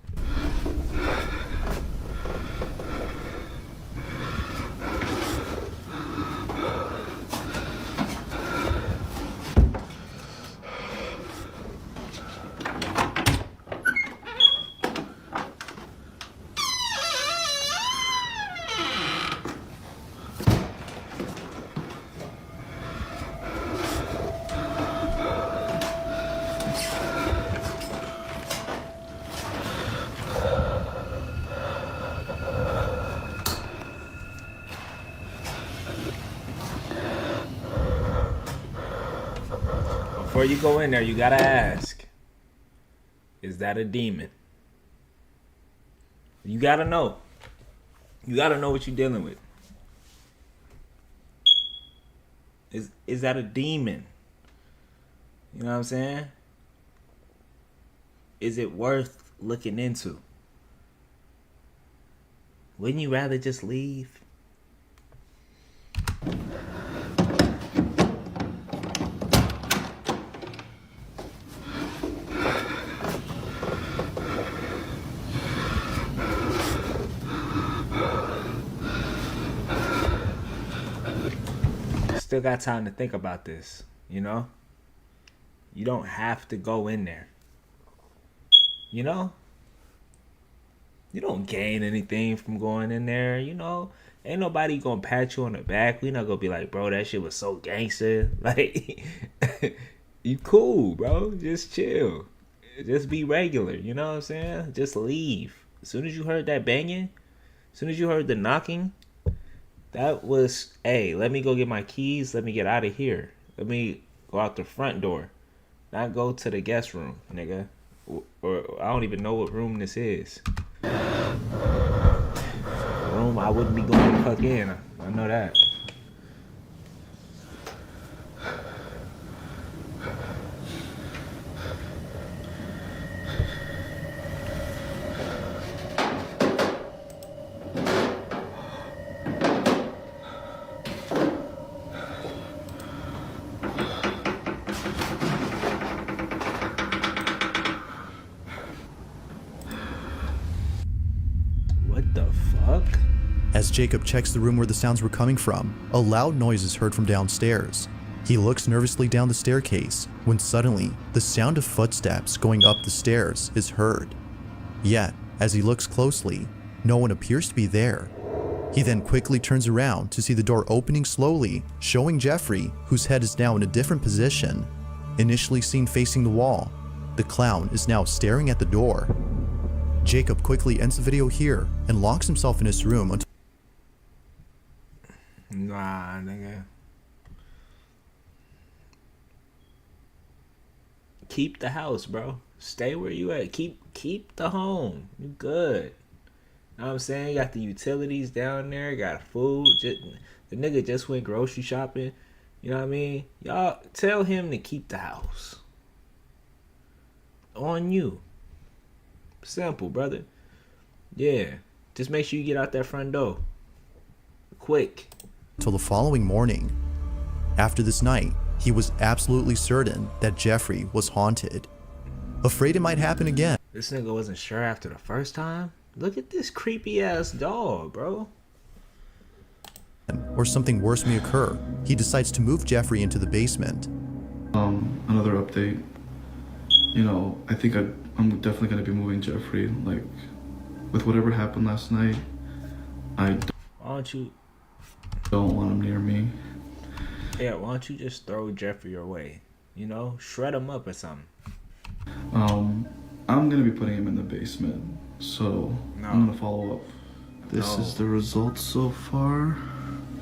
Before you go in there, you gotta ask, is that a demon? You gotta know. You gotta know what you're dealing with. Is that a demon? You know what I'm saying? Is it worth looking into? Wouldn't you rather just leave? Still got time to think about this, you know? You don't have to go in there. You know? You don't gain anything from going in there, you know? Ain't nobody gonna pat you on the back. We not gonna be like, bro, that shit was so gangster. Like, you cool, bro. Just chill. Just be regular, you know what I'm saying? Just leave. As soon as you heard that banging, As soon as you heard the knocking, that was, hey, let me go get my keys. Let me get out of here. Let me go out the front door. Not go to the guest room, nigga. Or I don't even know what room this is. Room I wouldn't be going the fuck in. I know that. As Jacob checks the room where the sounds were coming from, a loud noise is heard from downstairs. He looks nervously down the staircase when suddenly the sound of footsteps going up the stairs is heard. Yet, as he looks closely, no one appears to be there. He then quickly turns around to see the door opening slowly, showing Jeffrey, whose head is now in a different position. Initially seen facing the wall, the clown is now staring at the door. Jacob quickly ends the video here and locks himself in his room until nah, nigga. Keep the house, bro. Stay where you at. Keep the home. You good. Know what I'm saying? Got the utilities down there. Got food. The nigga just went grocery shopping. You know what I mean? Y'all tell him to keep the house. On you. Simple, brother. Yeah. Just make sure you get out that front door. Quick. Till the following morning. After this night, he was absolutely certain that Jeffrey was haunted. Afraid it might happen again. This nigga wasn't sure after the first time? Look at this creepy ass dog, bro. Or something worse may occur. He decides to move Jeffrey into the basement. Another update. You know, I think I'm definitely gonna be moving Jeffrey. Like, with whatever happened last night, why don't you don't want him near me. Yeah, why don't you just throw Jeffrey away? You know, shred him up or something. I'm gonna be putting him in the basement, so no. I'm gonna follow up. This is the results so far.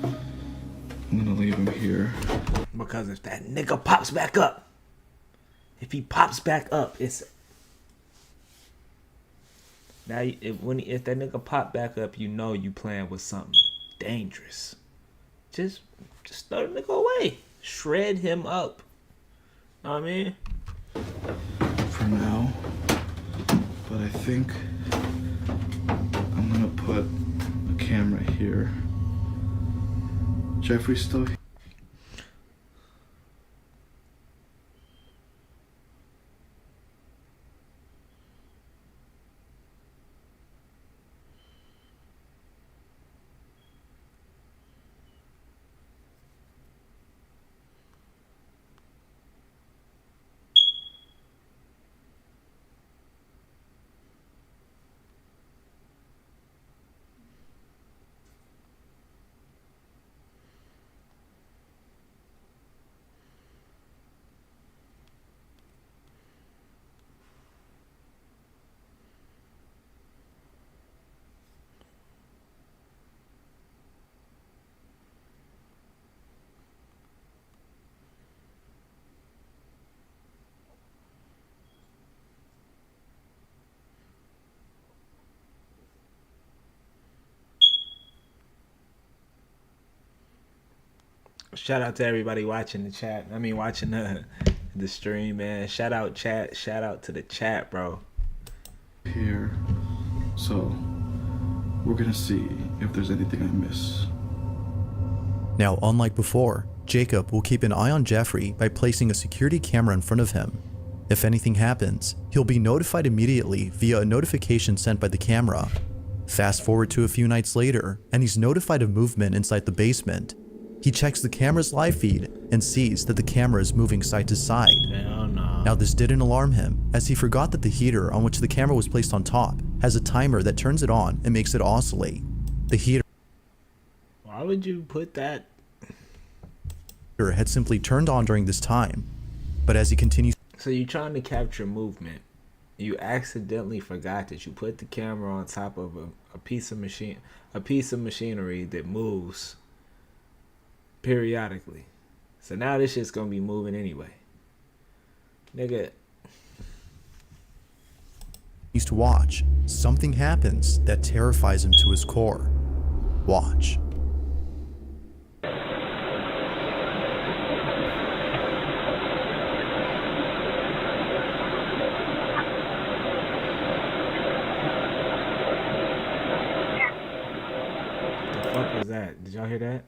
I'm gonna leave him here. Because if that nigga pops back up, if it's now. If that nigga pop back up, you know you playing with something dangerous. Just throw the nigga away. Shred him up. Know what I mean? For now. But I think I'm gonna put a camera here. Jeffrey's still here. Shout out to everybody watching the chat. I mean, watching the stream, man. Shout out chat. Shout out to the chat, bro. Here. So, we're gonna see if there's anything I miss. Now, unlike before, Jacob will keep an eye on Jeffrey by placing a security camera in front of him. If anything happens, he'll be notified immediately via a notification sent by the camera. Fast forward to a few nights later, and he's notified of movement inside the basement. He checks the camera's live feed and sees that the camera is moving side to side. Hell no. Now this didn't alarm him, as he forgot that the heater on which the camera was placed on top has a timer that turns it on and makes it oscillate. The heater Why would you put that? Had simply turned on during this time, but as he continues. So you're trying to capture movement, You accidentally forgot that you put the camera on top of a piece of machinery that moves periodically. So now this shit's gonna be moving anyway. Nigga. He's to watch. Something happens that terrifies him to his core. Watch. The fuck was that? Did y'all hear that?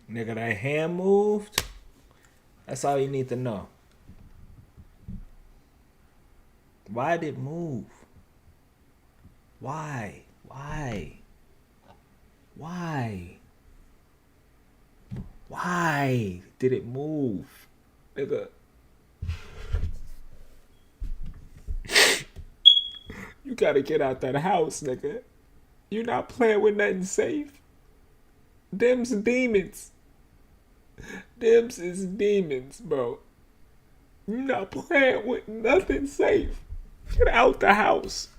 Nigga, that hand moved. That's all you need to know. Why did it move? Why? Why? Why? Why did it move? Nigga. You gotta get out that house, nigga. You not playing with nothing safe. Them's demons. Them's is demons, bro. You not playing with nothing safe. Get out the house.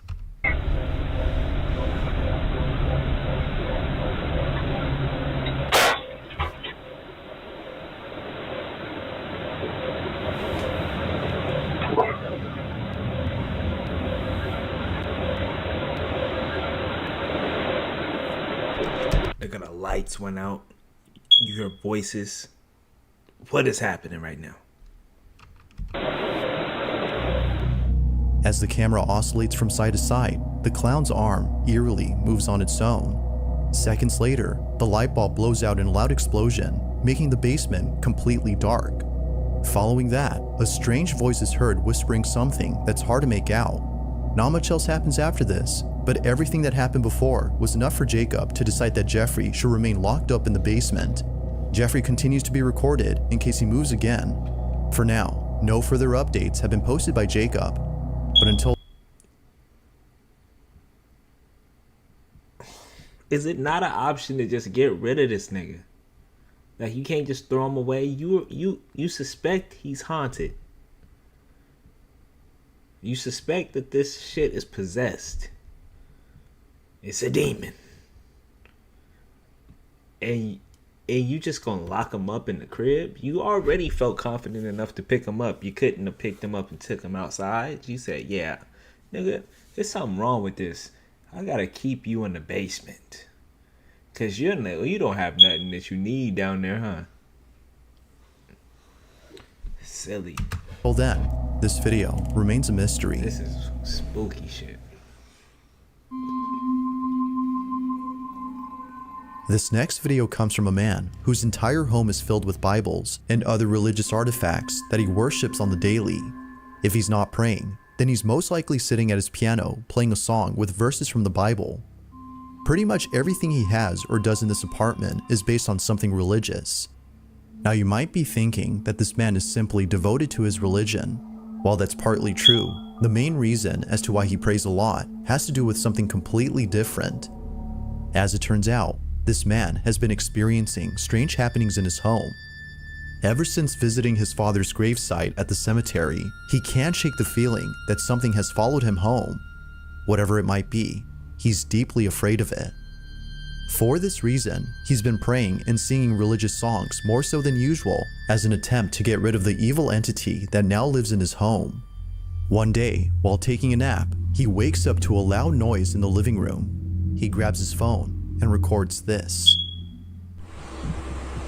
Nigga, the lights went out. You hear voices. What is happening right now? As the camera oscillates from side to side, the clown's arm eerily moves on its own. Seconds later, the light bulb blows out in a loud explosion, making the basement completely dark. Following that, a strange voice is heard whispering something that's hard to make out. Not much else happens after this, but everything that happened before was enough for Jacob to decide that Jeffrey should remain locked up in the basement. Jeffrey continues to be recorded in case he moves again. For now, no further updates have been posted by Jacob, but until... Is it not an option to just get rid of this nigga? Like, you can't just throw him away. You suspect he's haunted. You suspect that this shit is possessed. It's a demon. And you just gonna lock him up in the crib? You already felt confident enough to pick him up. You couldn't have picked him up and took him outside. You said, yeah, nigga, there's something wrong with this. I gotta keep you in the basement. Cause you don't have nothing that you need down there, huh? Silly. Well then, this video remains a mystery. This is spooky shit. This next video comes from a man whose entire home is filled with Bibles and other religious artifacts that he worships on the daily. If he's not praying, then he's most likely sitting at his piano playing a song with verses from the Bible. Pretty much everything he has or does in this apartment is based on something religious. Now you might be thinking that this man is simply devoted to his religion. While that's partly true, the main reason as to why he prays a lot has to do with something completely different. As it turns out, this man has been experiencing strange happenings in his home. Ever since visiting his father's gravesite at the cemetery, he can't shake the feeling that something has followed him home. Whatever it might be, he's deeply afraid of it. For this reason, he's been praying and singing religious songs more so than usual as an attempt to get rid of the evil entity that now lives in his home. One day, while taking a nap, he wakes up to a loud noise in the living room. He grabs his phone and records this.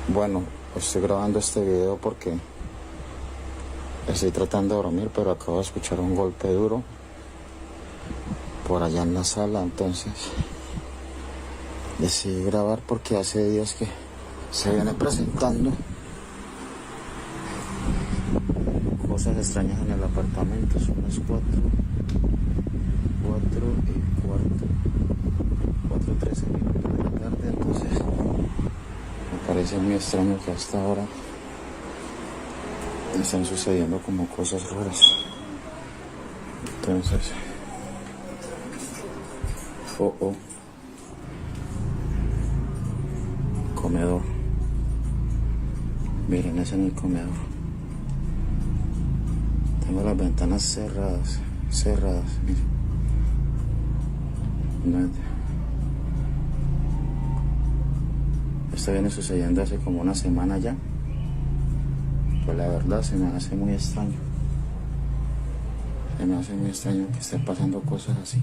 Bueno, estoy grabando este video porque estoy tratando de dormir, pero acabo de escuchar un golpe duro por allá en la sala, entonces decidí grabar porque hace días que se viene presentando cosas extrañas en el apartamento. Son las 4:13 minutos de la tarde, entonces me parece muy extraño que hasta ahora están sucediendo como cosas raras. Entonces, comedor. Miren, ese es el comedor. Tengo las ventanas cerradas, miren. Esto viene sucediendo hace como una semana ya. Pues la verdad se me hace muy extraño. Se me hace muy extraño que estén pasando cosas así.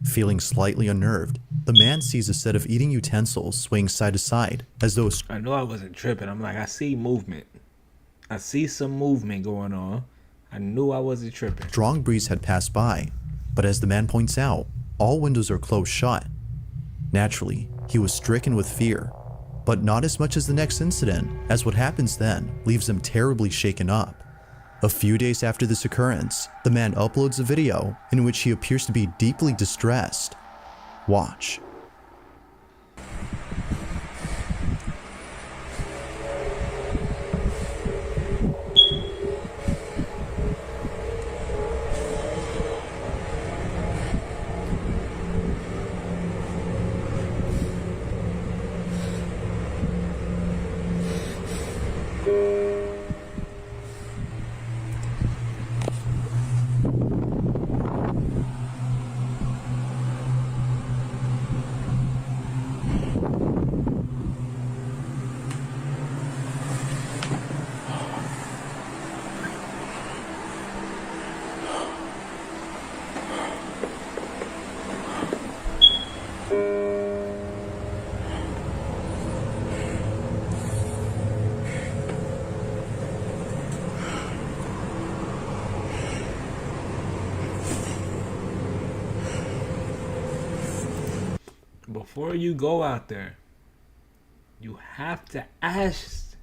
Feeling slightly unnerved, the man sees a set of eating utensils swaying side to side as though... I knew I wasn't tripping. I'm like, I see movement. I see some movement going on. I knew I wasn't tripping. Strong breeze had passed by, but as the man points out, all windows are closed shut. Naturally, he was stricken with fear, but not as much as the next incident, as what happens then leaves him terribly shaken up. A few days after this occurrence, the man uploads a video in which he appears to be deeply distressed. Watch. Before you go out there, you have to ask.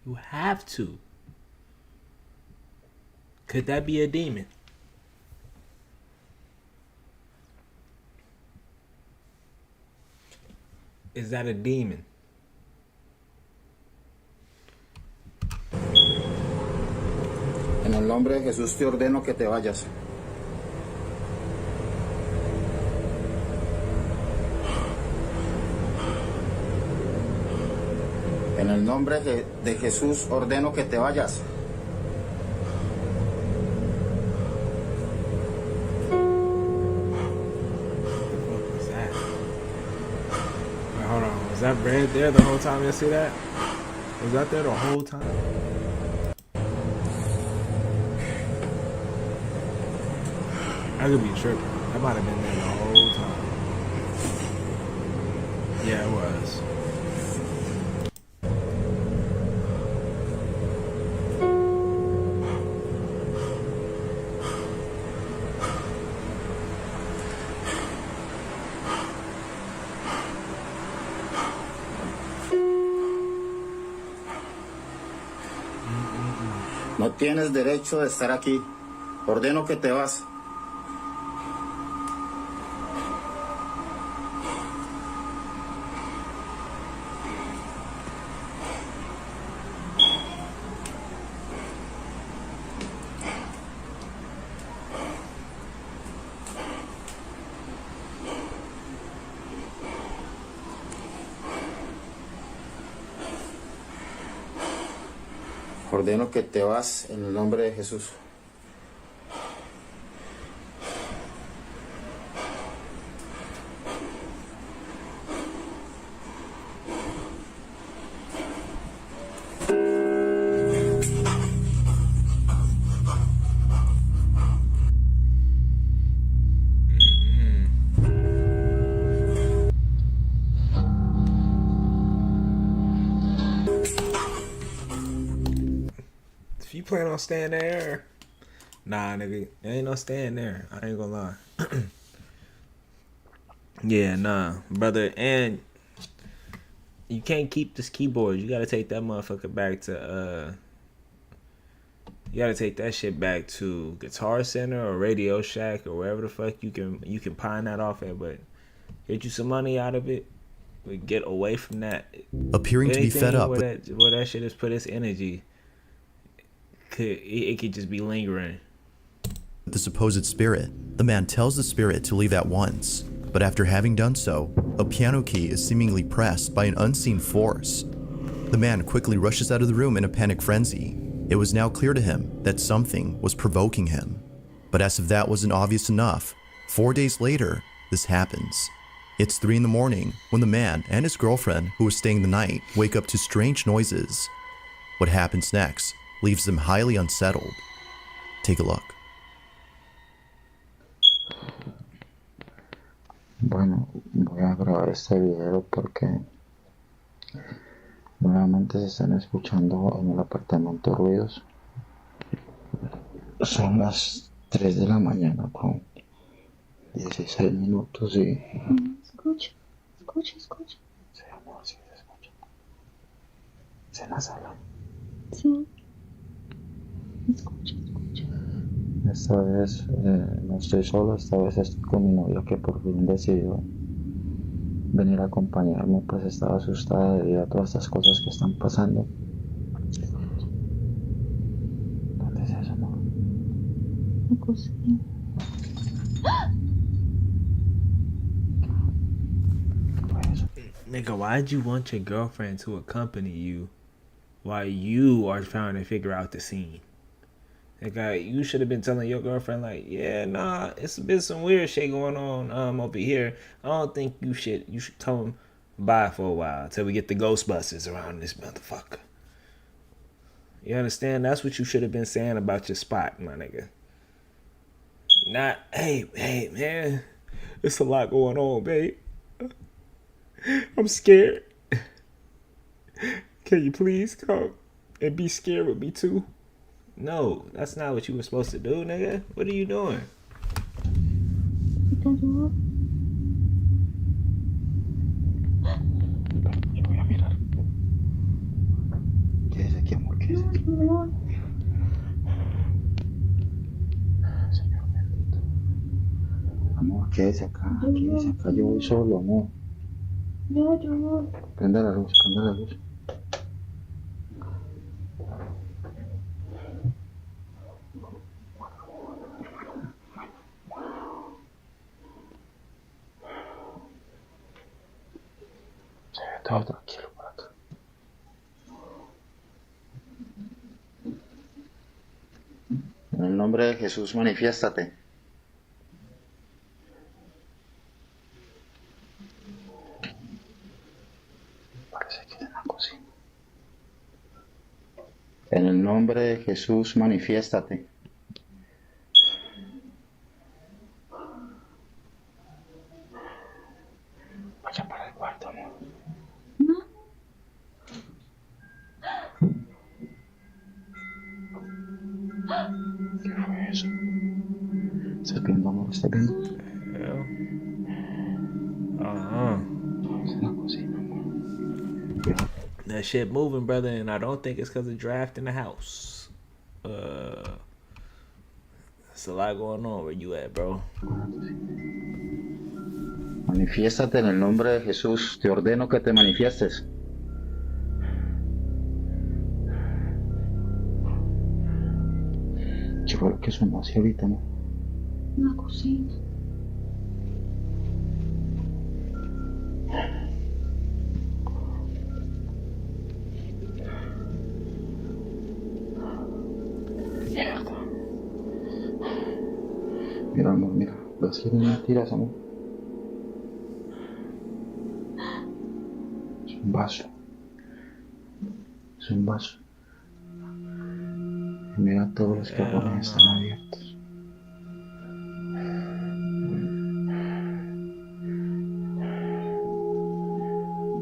You have to. Could that be a demon? Is that a demon? En el nombre de Jesús te ordeno que te vayas. En el nombre de Jesús ordeno que te vayas. Hold on, was that red there the whole time? You see that? Was that there the whole time? I could be tripping. That might have been there the whole time. Yeah, it was. No tienes derecho de estar aquí. Ordeno que te vas. Ordeno que te vas en el nombre de Jesús. You plan on staying there? Nah, nigga, there ain't no staying there. I ain't gonna lie. Yeah, nah, brother, and you can't keep this keyboard. You gotta take that motherfucker back to You gotta take that shit back to Guitar Center or Radio Shack or wherever the fuck you can pawn that off at, but get you some money out of it. We get away from that. Appearing to be fed up where that shit has put its energy, it could just be lingering. The supposed spirit, the man tells the spirit to leave at once, but after having done so, a piano key is seemingly pressed by an unseen force. The man quickly rushes out of the room in a panic frenzy. It was now clear to him that something was provoking him. But as if that wasn't obvious enough, 4 days later, this happens. It's 3 a.m. when the man and his girlfriend, who was staying the night, wake up to strange noises. What happens next leaves them highly unsettled. Take a look. Bueno, voy a grabar este video porque nuevamente se están escuchando en el apartamento ruidos. Son las 3 de la mañana con 16 minutos y... Escucha. Sí, amor, sí se escucha. ¿Es en la sala? Sí. Escucha. Esta vez no estoy solo, esta vez estoy con mi novia que por fin decidió venir a acompañarme, pues estaba asustada debido a todas estas cosas que están pasando. ¿Dónde es eso, amor? La cocina. Nigga, why'd you want your girlfriend to accompany you while you are trying to figure out the scene? Nigga, you should have been telling your girlfriend, like, yeah, nah, it's been some weird shit going on over here. I don't think you should tell him bye for a while until we get the Ghostbusters around this motherfucker. You understand? That's what you should have been saying about your spot, my nigga. Not, hey, man, it's a lot going on, babe. I'm scared. Can you please come and be scared with me too? No, that's not what you were supposed to do, nigga. What are you doing? Voy a mirar. Quédese aquí, amor, quédese aquí. Señor bendito. Amor, quédese acá, yo voy solo, amor. Yo. Prende la luz. Se ve todo tranquilo por acá. En el nombre de Jesús, manifiéstate. En el nombre de Jesús, manifiéstate. Vaya para el cuarto, amor. ¿Qué fue eso? ¿Estás viendo, amor? ¿Estás viendo? Es en la cocina, amor. That shit moving, brother, and I don't think it's because of draft in the house. There's a lot going on where you at, bro. Manifiéstate en el nombre de Jesús. Te ordeno que te manifiestes. ¿Qué fue lo que sonó así ahorita, no? Una cocina. Mira, amor, mira. ¿Ves que no tiras, amor? Es un vaso. Y mira, todos los cajones están abiertos.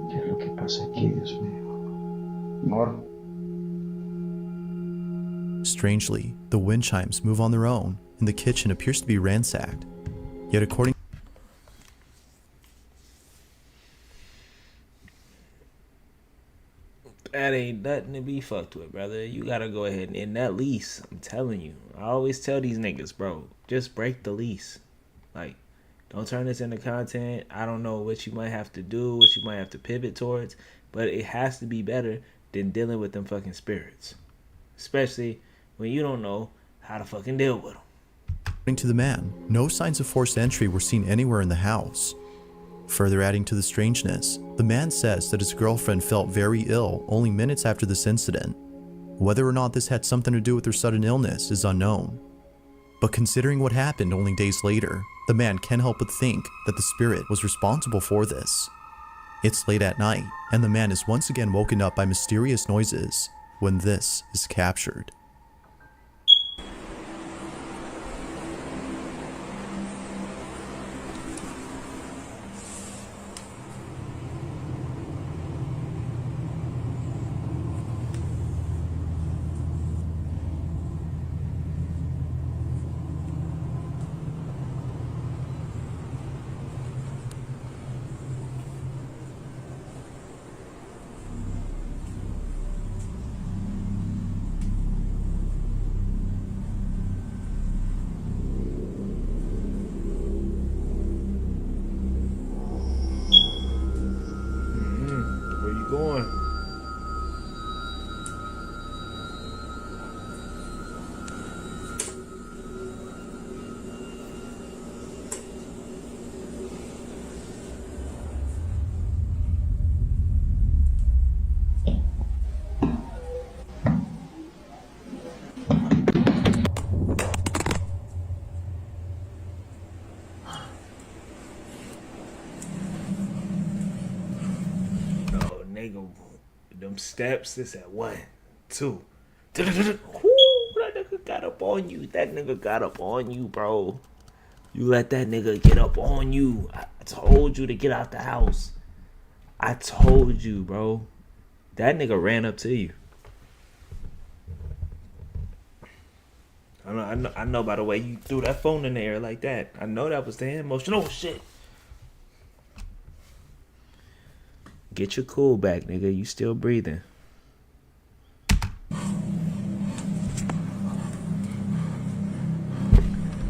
¿Qué es lo que pasa aquí, Dios mío? Amor. Strangely, the wind chimes move on their own, and the kitchen appears to be ransacked. Yet according that ain't nothing to be fucked with, brother. You gotta go ahead and end that lease. I'm telling you. I always tell these niggas, bro, just break the lease. Like, don't turn this into content. I don't know what you might have to do, what you might have to pivot towards, but it has to be better than dealing with them fucking spirits. Especially when you don't know how to fucking deal with them. According to the man, no signs of forced entry were seen anywhere in the house. Further adding to the strangeness, the man says that his girlfriend felt very ill only minutes after this incident. Whether or not this had something to do with her sudden illness is unknown. But considering what happened only days later, the man can't help but think that the spirit was responsible for this. It's late at night, and the man is once again woken up by mysterious noises when this is captured. Them steps, it's at 1, 2. That nigga got up on you. That nigga got up on you, bro. You let that nigga get up on you. I told you to get out the house. I told you, bro. That nigga ran up to you. I know by the way you threw that phone in the air like that. I know that was the emotional shit. Get your cool back, nigga. You still breathing. You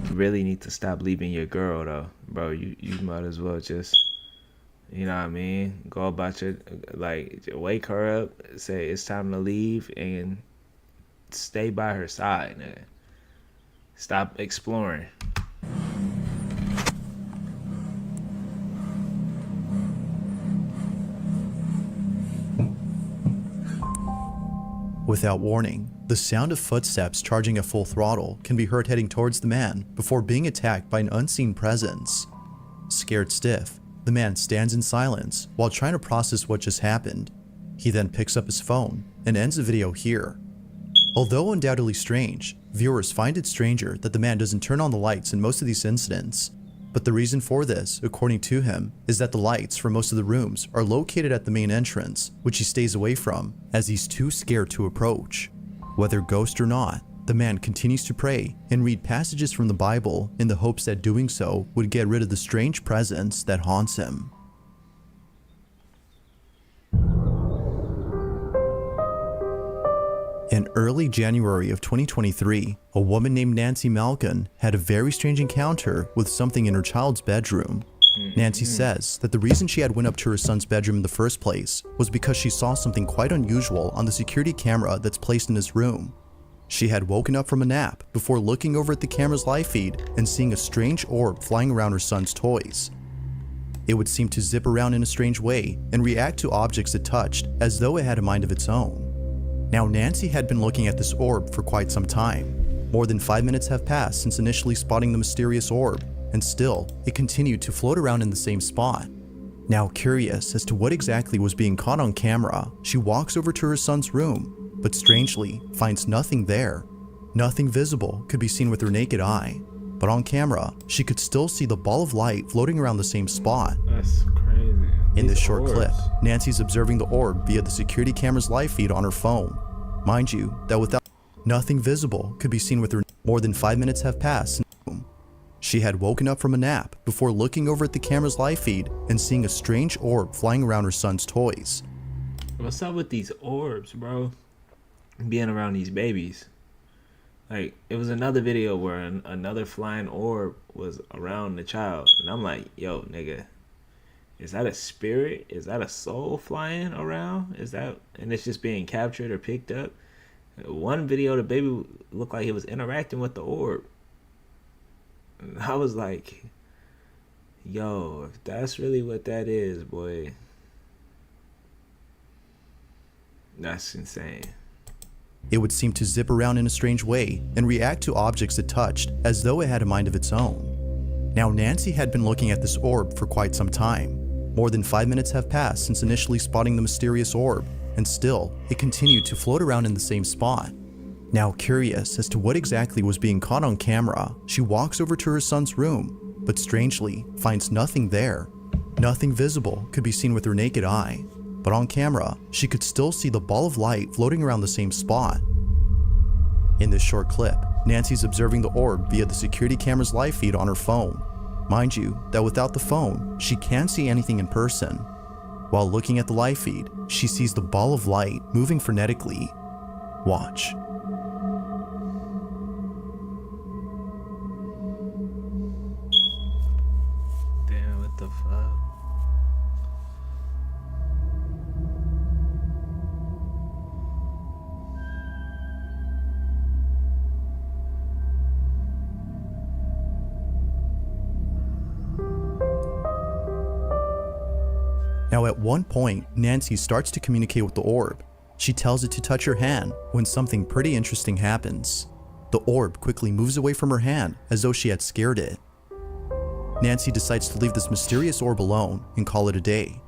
really need to stop leaving your girl, though. Bro, you might as well just, you know what I mean? Go about your, like, wake her up, say it's time to leave, and stay by her side, nigga. Stop exploring. Without warning, the sound of footsteps charging at full throttle can be heard heading towards the man before being attacked by an unseen presence. Scared stiff, the man stands in silence while trying to process what just happened. He then picks up his phone and ends the video here. Although undoubtedly strange, viewers find it stranger that the man doesn't turn on the lights in most of these incidents. But the reason for this, according to him, is that the lights for most of the rooms are located at the main entrance, which he stays away from as he's too scared to approach. Whether ghost or not, the man continues to pray and read passages from the Bible in the hopes that doing so would get rid of the strange presence that haunts him. In early January of 2023, a woman named Nancy Malkin had a very strange encounter with something in her child's bedroom. Nancy says that the reason she had went up to her son's bedroom in the first place was because she saw something quite unusual on the security camera that's placed in his room. She had woken up from a nap before looking over at the camera's live feed and seeing a strange orb flying around her son's toys. It would seem to zip around in a strange way and react to objects it touched as though it had a mind of its own. Now, Nancy had been looking at this orb for quite some time. More than 5 minutes have passed since initially spotting the mysterious orb, and still, it continued to float around in the same spot. Now, curious as to what exactly was being caught on camera, she walks over to her son's room, but strangely finds nothing there. Nothing visible could be seen with her naked eye, but on camera, she could still see the ball of light floating around the same spot. That's crazy. In this short clip, Nancy's observing the orb via the security camera's live feed on her phone. Mind you, that without nothing visible could be seen with her. More than 5 minutes have passed. She had woken up from a nap before looking over at the camera's live feed and seeing a strange orb flying around her son's toys. What's up with these orbs, bro? Being around these babies. Like, it was another video where another flying orb was around the child. And I'm like, yo, nigga, is that a spirit? Is that a soul flying around? Is that, and it's just being captured or picked up? One video, the baby looked like he was interacting with the orb. And I was like, yo, if that's really what that is, boy, that's insane. It would seem to zip around in a strange way and react to objects it touched as though it had a mind of its own. Now, Nancy had been looking at this orb for quite some time. More than 5 minutes have passed since initially spotting the mysterious orb, and still, it continued to float around in the same spot. Now, curious as to what exactly was being caught on camera, she walks over to her son's room, but strangely finds nothing there. Nothing visible could be seen with her naked eye, but on camera, she could still see the ball of light floating around the same spot. In this short clip, Nancy's observing the orb via the security camera's live feed on her phone. Mind you, that without the phone, she can't see anything in person. While looking at the live feed, she sees the ball of light moving frenetically. Watch. Damn, what the fuck? Now at one point, Nancy starts to communicate with the orb. She tells it to touch her hand when something pretty interesting happens. The orb quickly moves away from her hand as though she had scared it. Nancy decides to leave this mysterious orb alone and call it a day.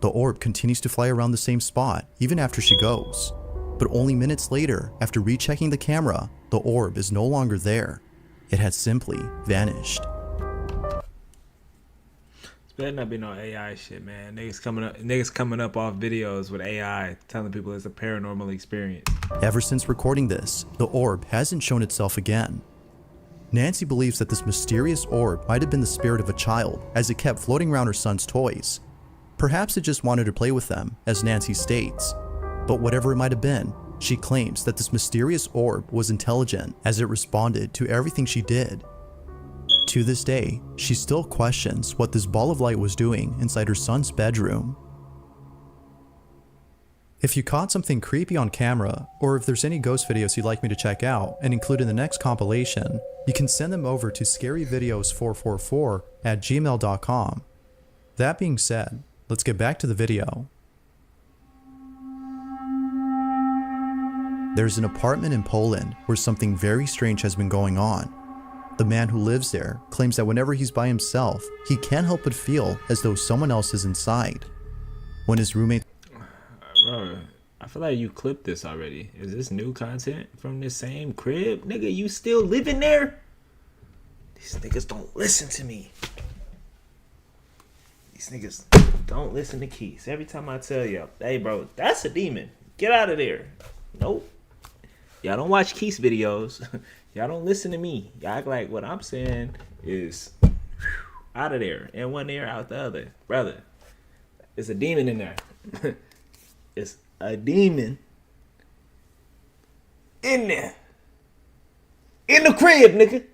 The orb continues to fly around the same spot even after she goes. But only minutes later, after rechecking the camera, the orb is no longer there. It had simply vanished. Better not be no AI shit, man. Niggas coming up off videos with AI telling people it's a paranormal experience. Ever since recording this, the orb hasn't shown itself again. Nancy believes that this mysterious orb might have been the spirit of a child as it kept floating around her son's toys. Perhaps it just wanted to play with them, as Nancy states. But whatever it might have been, she claims that this mysterious orb was intelligent as it responded to everything she did. To this day, she still questions what this ball of light was doing inside her son's bedroom. If you caught something creepy on camera, or if there's any ghost videos you'd like me to check out and include in the next compilation, you can send them over to scaryvideos444@gmail.com. That being said, let's get back to the video. There's an apartment in Poland where something very strange has been going on. The man who lives there claims that whenever he's by himself, he can't help but feel as though someone else is inside. When his roommate... Bro, I feel like you clipped this already. Is this new content from the same crib? Nigga, you still living there? These niggas don't listen to me. These niggas don't listen to Keys. Every time I tell y'all, hey bro, that's a demon. Get out of there. Nope. Y'all don't watch Keys videos. Y'all don't listen to me. Y'all act like what I'm saying is out of there. And one ear out the other. Brother, it's a demon in there. It's a demon in there. In the crib, nigga.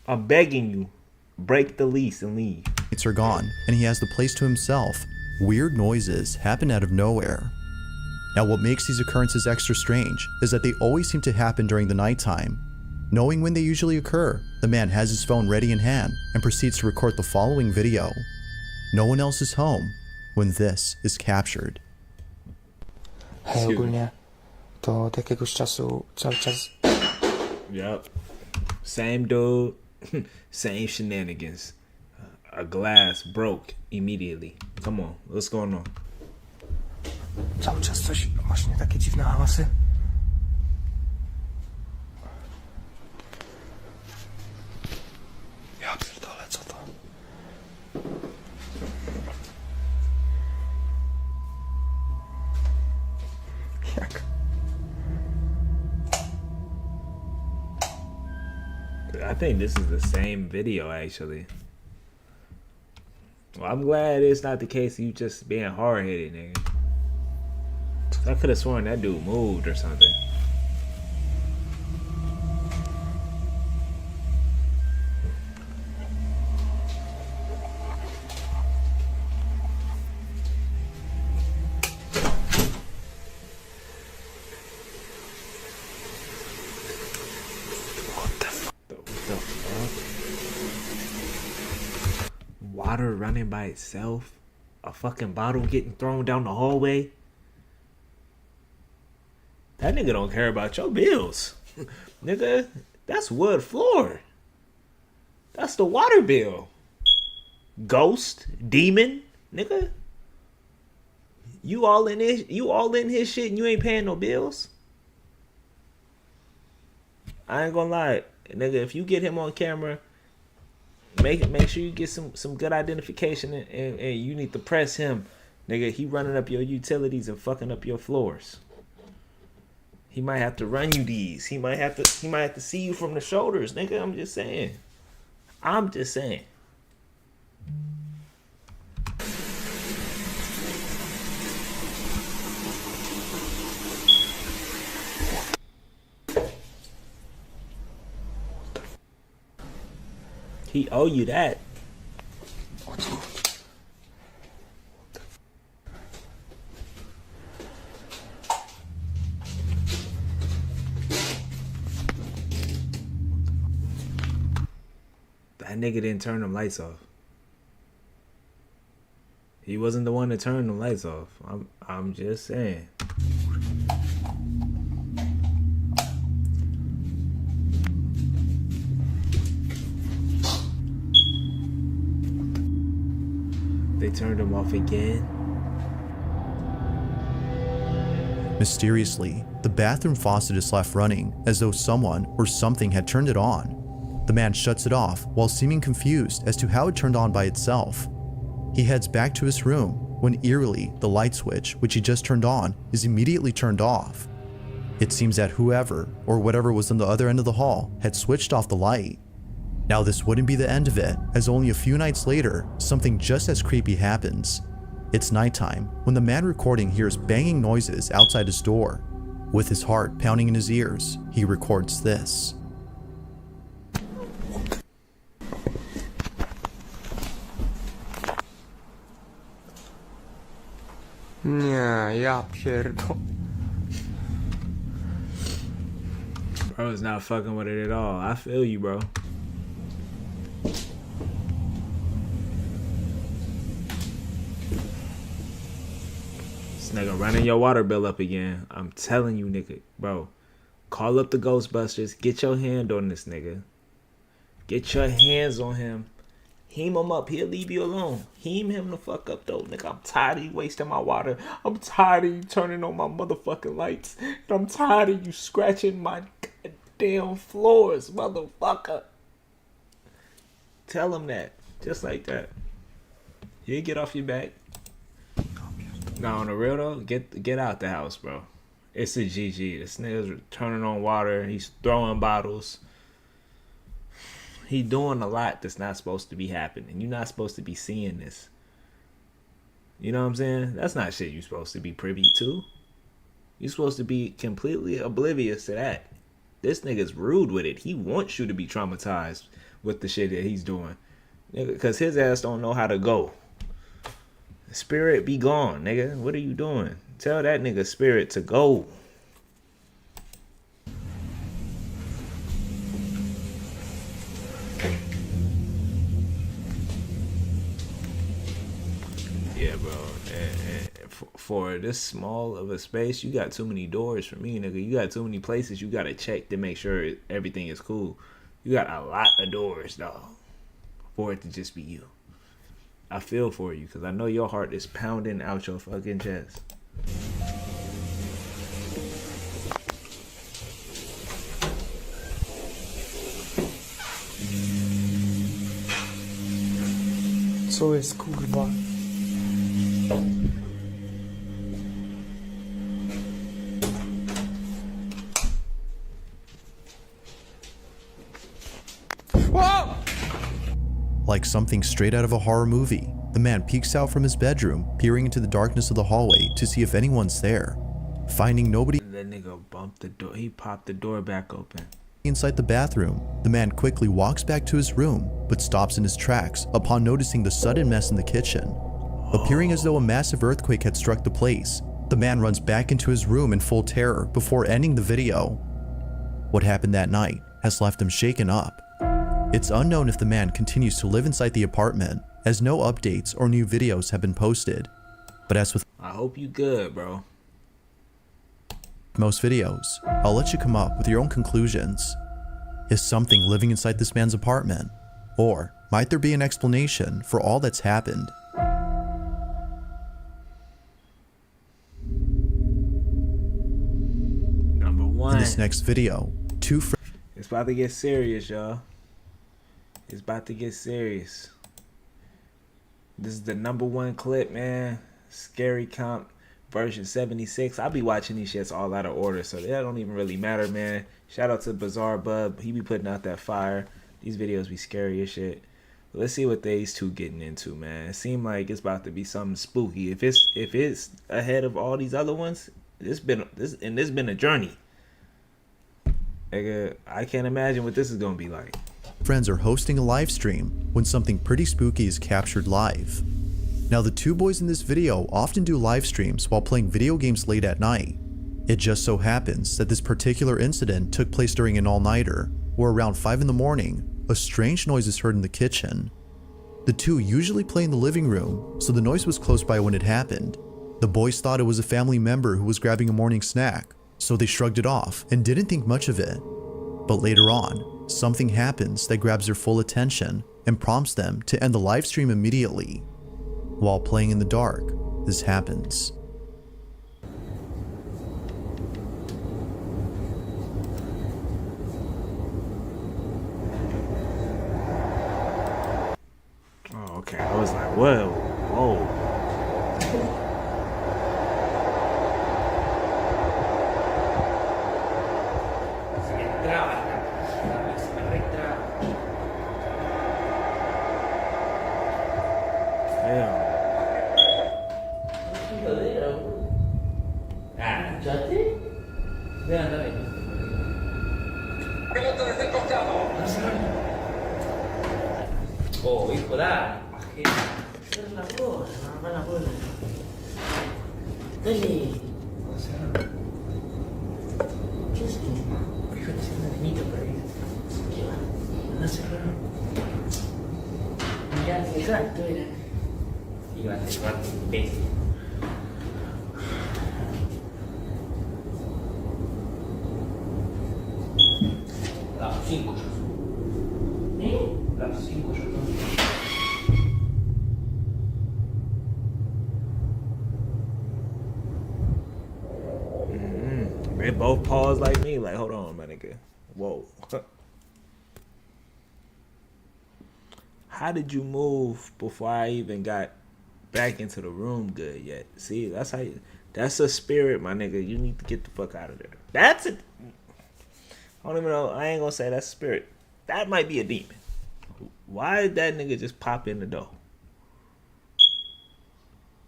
I'm begging you, break the lease and leave. Lights are gone, and he has the place to himself. Weird noises happen out of nowhere. Now what makes these occurrences extra strange is that they always seem to happen during the nighttime. Knowing when they usually occur, the man has his phone ready in hand and proceeds to record the following video. No one else is home when this is captured. Hej, ogólnie to od jakiegoś czasu cały czas... Yep. Same dude, same shenanigans. A glass broke immediately. Come on, what's going on? Cały czas coś, właśnie takie dziwne hałasy. Ja pierdolę, co to? Jak? I think this is the same video actually. Well, I'm glad it's not the case of you just being hard-headed, nigga. I could have sworn that dude moved or something. Water running by itself, a fucking bottle getting thrown down the hallway. That nigga don't care about your bills. Nigga, that's wood floor. That's the water bill. Ghost, demon, nigga. You all in his shit and you ain't paying no bills? I ain't gonna lie, nigga, if you get him on camera, make sure you get some good identification and you need to press him. Nigga, he running up your utilities and fucking up your floors. He might have to run you these. He might have to see you from the shoulders, nigga. I'm just saying. He owe you that. That nigga didn't turn them lights off. He wasn't the one to turn them lights off. I'm just saying. They turned them off again. Mysteriously, the bathroom faucet is left running as though someone or something had turned it on. The man shuts it off while seeming confused as to how it turned on by itself. He heads back to his room when eerily the light switch, which he just turned on, is immediately turned off. It seems that whoever or whatever was on the other end of the hall had switched off the light. Now this wouldn't be the end of it, as only a few nights later, something just as creepy happens. It's nighttime when the man recording hears banging noises outside his door. With his heart pounding in his ears, he records this. Ja pierdol. Bro is not fucking with it at all. I feel you, bro. This nigga running your water bill up again. I'm telling you, nigga, bro. Call up the Ghostbusters. Get your hand on this nigga. Get your hands on him. Heam him up. He'll leave you alone. Heam him the fuck up, though, nigga. I'm tired of you wasting my water. I'm tired of you turning on my motherfucking lights. And I'm tired of you scratching my goddamn floors, motherfucker. Tell him that. Just like that. You get off your back. Now, on the real, though, get out the house, bro. It's a GG. This nigga's turning on water. He's throwing bottles. He doing a lot that's not supposed to be happening. You're not supposed to be seeing this. You know what I'm saying? That's not shit you're supposed to be privy to. You're supposed to be completely oblivious to that. This nigga's rude with it. He wants you to be traumatized with the shit that he's doing. Because his ass don't know how to go. Spirit be gone, nigga. What are you doing? Tell that nigga spirit to go. Yeah, bro. And for this small of a space, you got too many doors for me, nigga. You got too many places you gotta check to make sure everything is cool. You got a lot of doors, dog, for it to just be you. I feel for you, because I know your heart is pounding out your fucking chest. Co jest, kurwa? Like something straight out of a horror movie, the man peeks out from his bedroom, peering into the darkness of the hallway to see if anyone's there. Finding nobody, that nigga bumped the door. He popped the door back open. Inside the bathroom, the man quickly walks back to his room, but stops in his tracks upon noticing the sudden mess in the kitchen. Appearing as though a massive earthquake had struck the place, the man runs back into his room in full terror before ending the video. What happened that night has left him shaken up. It's unknown if the man continues to live inside the apartment, as no updates or new videos have been posted. But as with I hope you good, bro. most videos, I'll let you come up with your own conclusions. Is something living inside this man's apartment? Or might there be an explanation for all that's happened? Number one. In this next video, it's about to get serious, y'all. It's about to get serious. This is the number one clip, man. Scary Comp version 76. I'll be watching these shits all out of order, so that don't even really matter, man. Shout out to Bizarre Bub. He be putting out that fire. These videos be scary as shit. But let's see what these two getting into, man. It seemed like it's about to be something spooky. If it's ahead of all these other ones, it's been a journey. Nigga, I can't imagine what this is gonna be like. Friends are hosting a live stream when something pretty spooky is captured live. Now, the two boys in this video often do live streams while playing video games late at night. It just so happens that this particular incident took place during an all-nighter, where around 5 in the morning, a strange noise is heard in the kitchen. The two usually play in the living room, so the noise was close by when it happened. The boys thought it was a family member who was grabbing a morning snack, so they shrugged it off and didn't think much of it. But later on, something happens that grabs their full attention and prompts them to end the live stream immediately. While playing in the dark, this happens. Oh, okay. I was like, whoa, whoa. Oh, hijo, dai. Ma che... Per la cosa, ma la cosa. Dai. Cosa? Che schifo. Qui fa sempre finito per il... Che va? Non si fa. Ragazzi, esatto, vedi? Guarda, bestia. La 5 ci sono. La 5 ci sono. They both pause like me. Like, hold on, my nigga. Whoa. How did you move before I even got back into the room good yet? See, that's how you... That's a spirit, my nigga. You need to get the fuck out of there. That's it. I don't even know. I ain't gonna say that's a spirit. That might be a demon. Why did that nigga just pop in the door?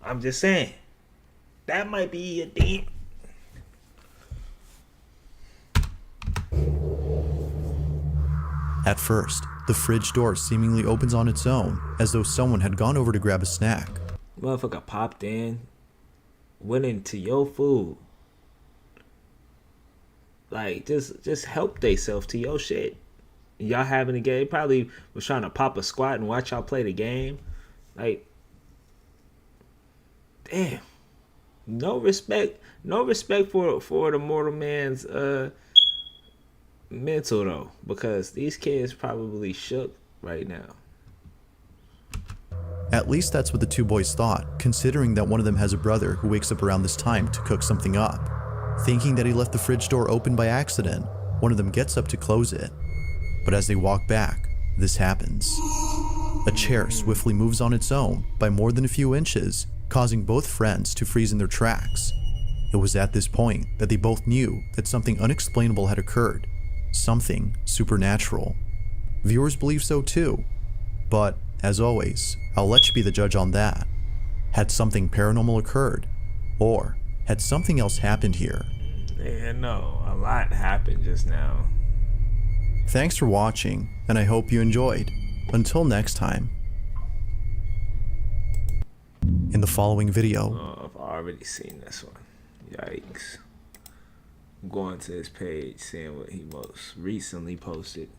I'm just saying. That might be a demon. At first, the fridge door seemingly opens on its own, as though someone had gone over to grab a snack. Motherfucker popped in, went into your food. Like, just help theyself to your shit. Y'all having a game, probably was trying to pop a squat and watch y'all play the game. Like, damn. No respect for the mortal man's mental though, because these kids probably shook right now. At least that's what the two boys thought, considering that one of them has a brother who wakes up around this time to cook something up. Thinking that he left the fridge door open by accident, one of them gets up to close it. But as they walk back, this happens. A chair swiftly moves on its own by more than a few inches, causing both friends to freeze in their tracks. It was at this point that they both knew that something unexplainable had occurred. Something supernatural. Viewers believe so too. But as always, I'll let you be the judge on that. Had something paranormal occurred? Or had something else happened here? Yeah, no, a lot happened just now. Thanks for watching, and I hope you enjoyed. Until next time. In the following video. Oh, I've already seen this one. Yikes. I'm going to his page, seeing what he most recently posted.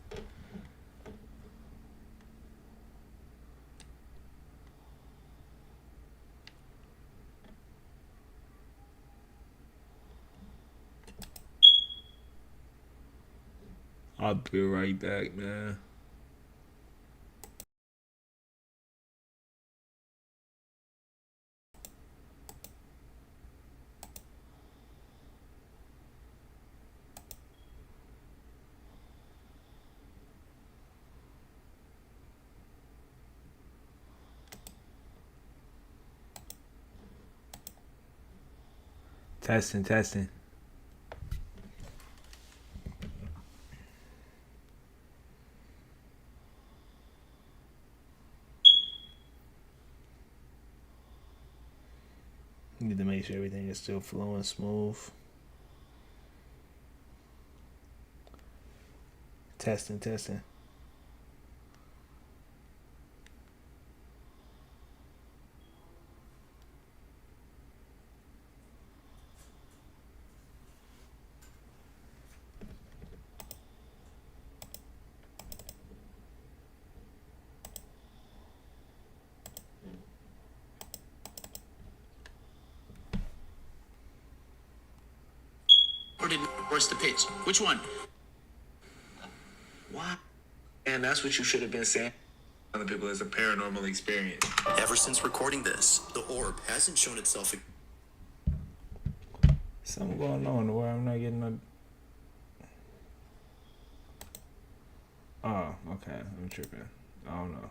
I'll be right back, man. Testing. Need to make sure everything is still flowing smooth. Testing. Or did force the pitch? Which one? What? And that's what you should have been saying. Other people, it's a paranormal experience. Ever since recording this, the orb hasn't shown itself. Something going on where I'm not getting a... Oh, okay. I'm tripping. I don't know.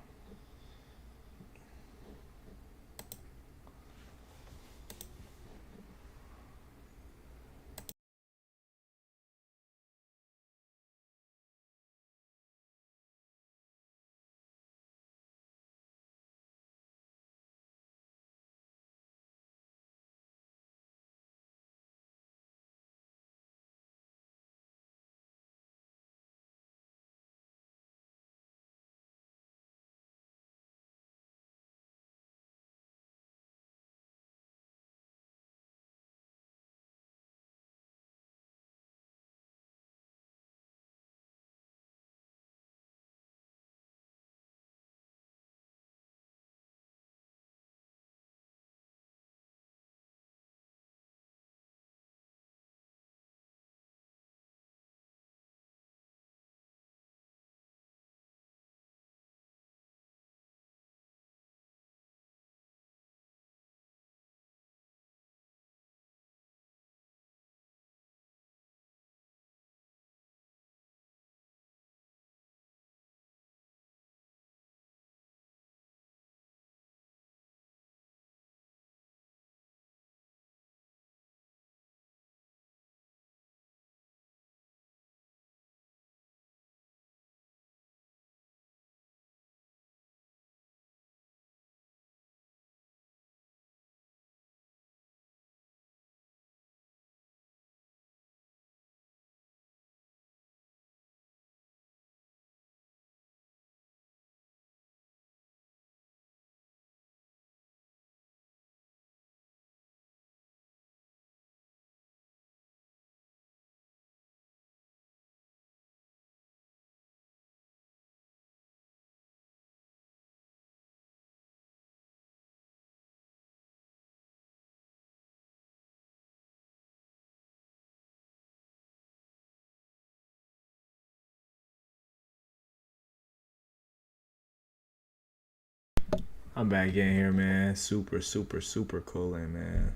I'm back in here, man. Super cooling, man.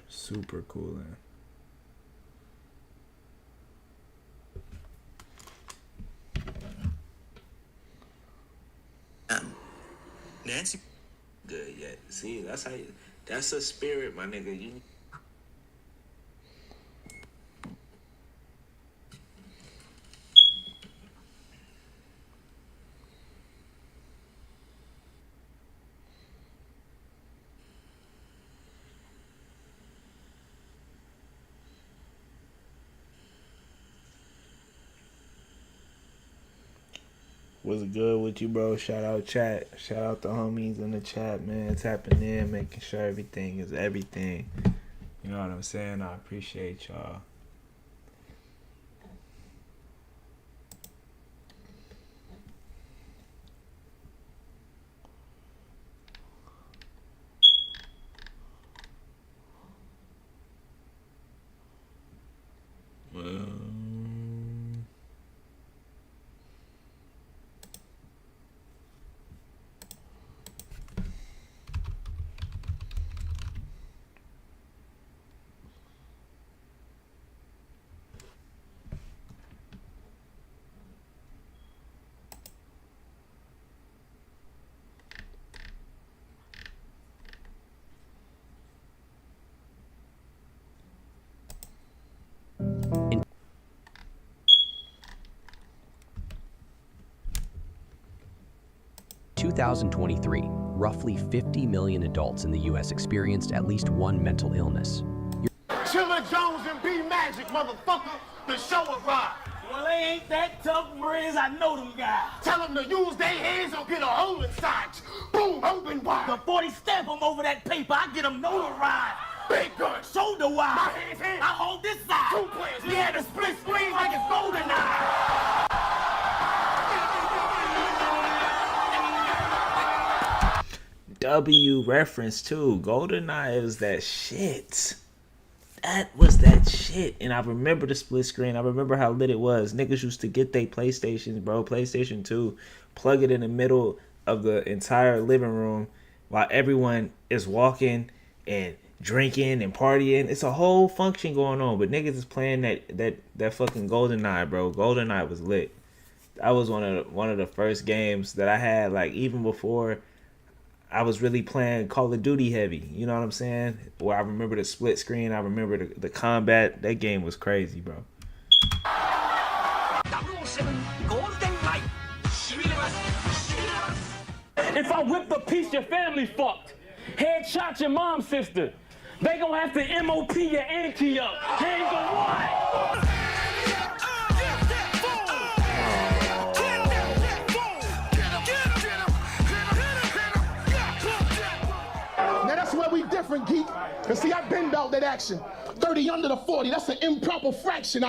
Super cooling. Nancy. Good, yeah. See, that's how you, that's a spirit, my nigga. You. What's good with you, bro? Shout out chat. Shout out the homies in the chat, man. Tapping in, making sure everything is everything. You know what I'm saying? I appreciate y'all. In 2023, roughly 50 million adults in the U.S. experienced at least one mental illness. Chiller Jones and B Magic, motherfucker. The show arrived. Well, they ain't that tough, Briz. I know them guys. Tell them to use their hands or get a hole inside you. Boom, open wide. The 40 stamp them over that paper. I get them notarized. Big gun, shoulder wide. My hands here. I hold this side. 2 players. We had a split screen like it's GoldenEye. W reference too. GoldenEye was that shit. That was that shit. And I remember the split screen. I remember how lit it was. Niggas used to get their PlayStations, bro. PlayStation 2. Plug it in the middle of the entire living room while everyone is walking and drinking and partying. It's a whole function going on. But niggas is playing that fucking GoldenEye, bro. GoldenEye was lit. That was one of the first games that I had, like, even before I was really playing Call of Duty heavy. You know what I'm saying? Where I remember the split screen. I remember the combat. That game was crazy, bro. 007 Golden Light. If I whip the piece, your family fucked. Headshot your mom's sister. They gonna have to MOP your auntie up. Hands on what? Now that's where we different, geek. Cause see, I been about that action. 30 under the 40, that's an improper fraction.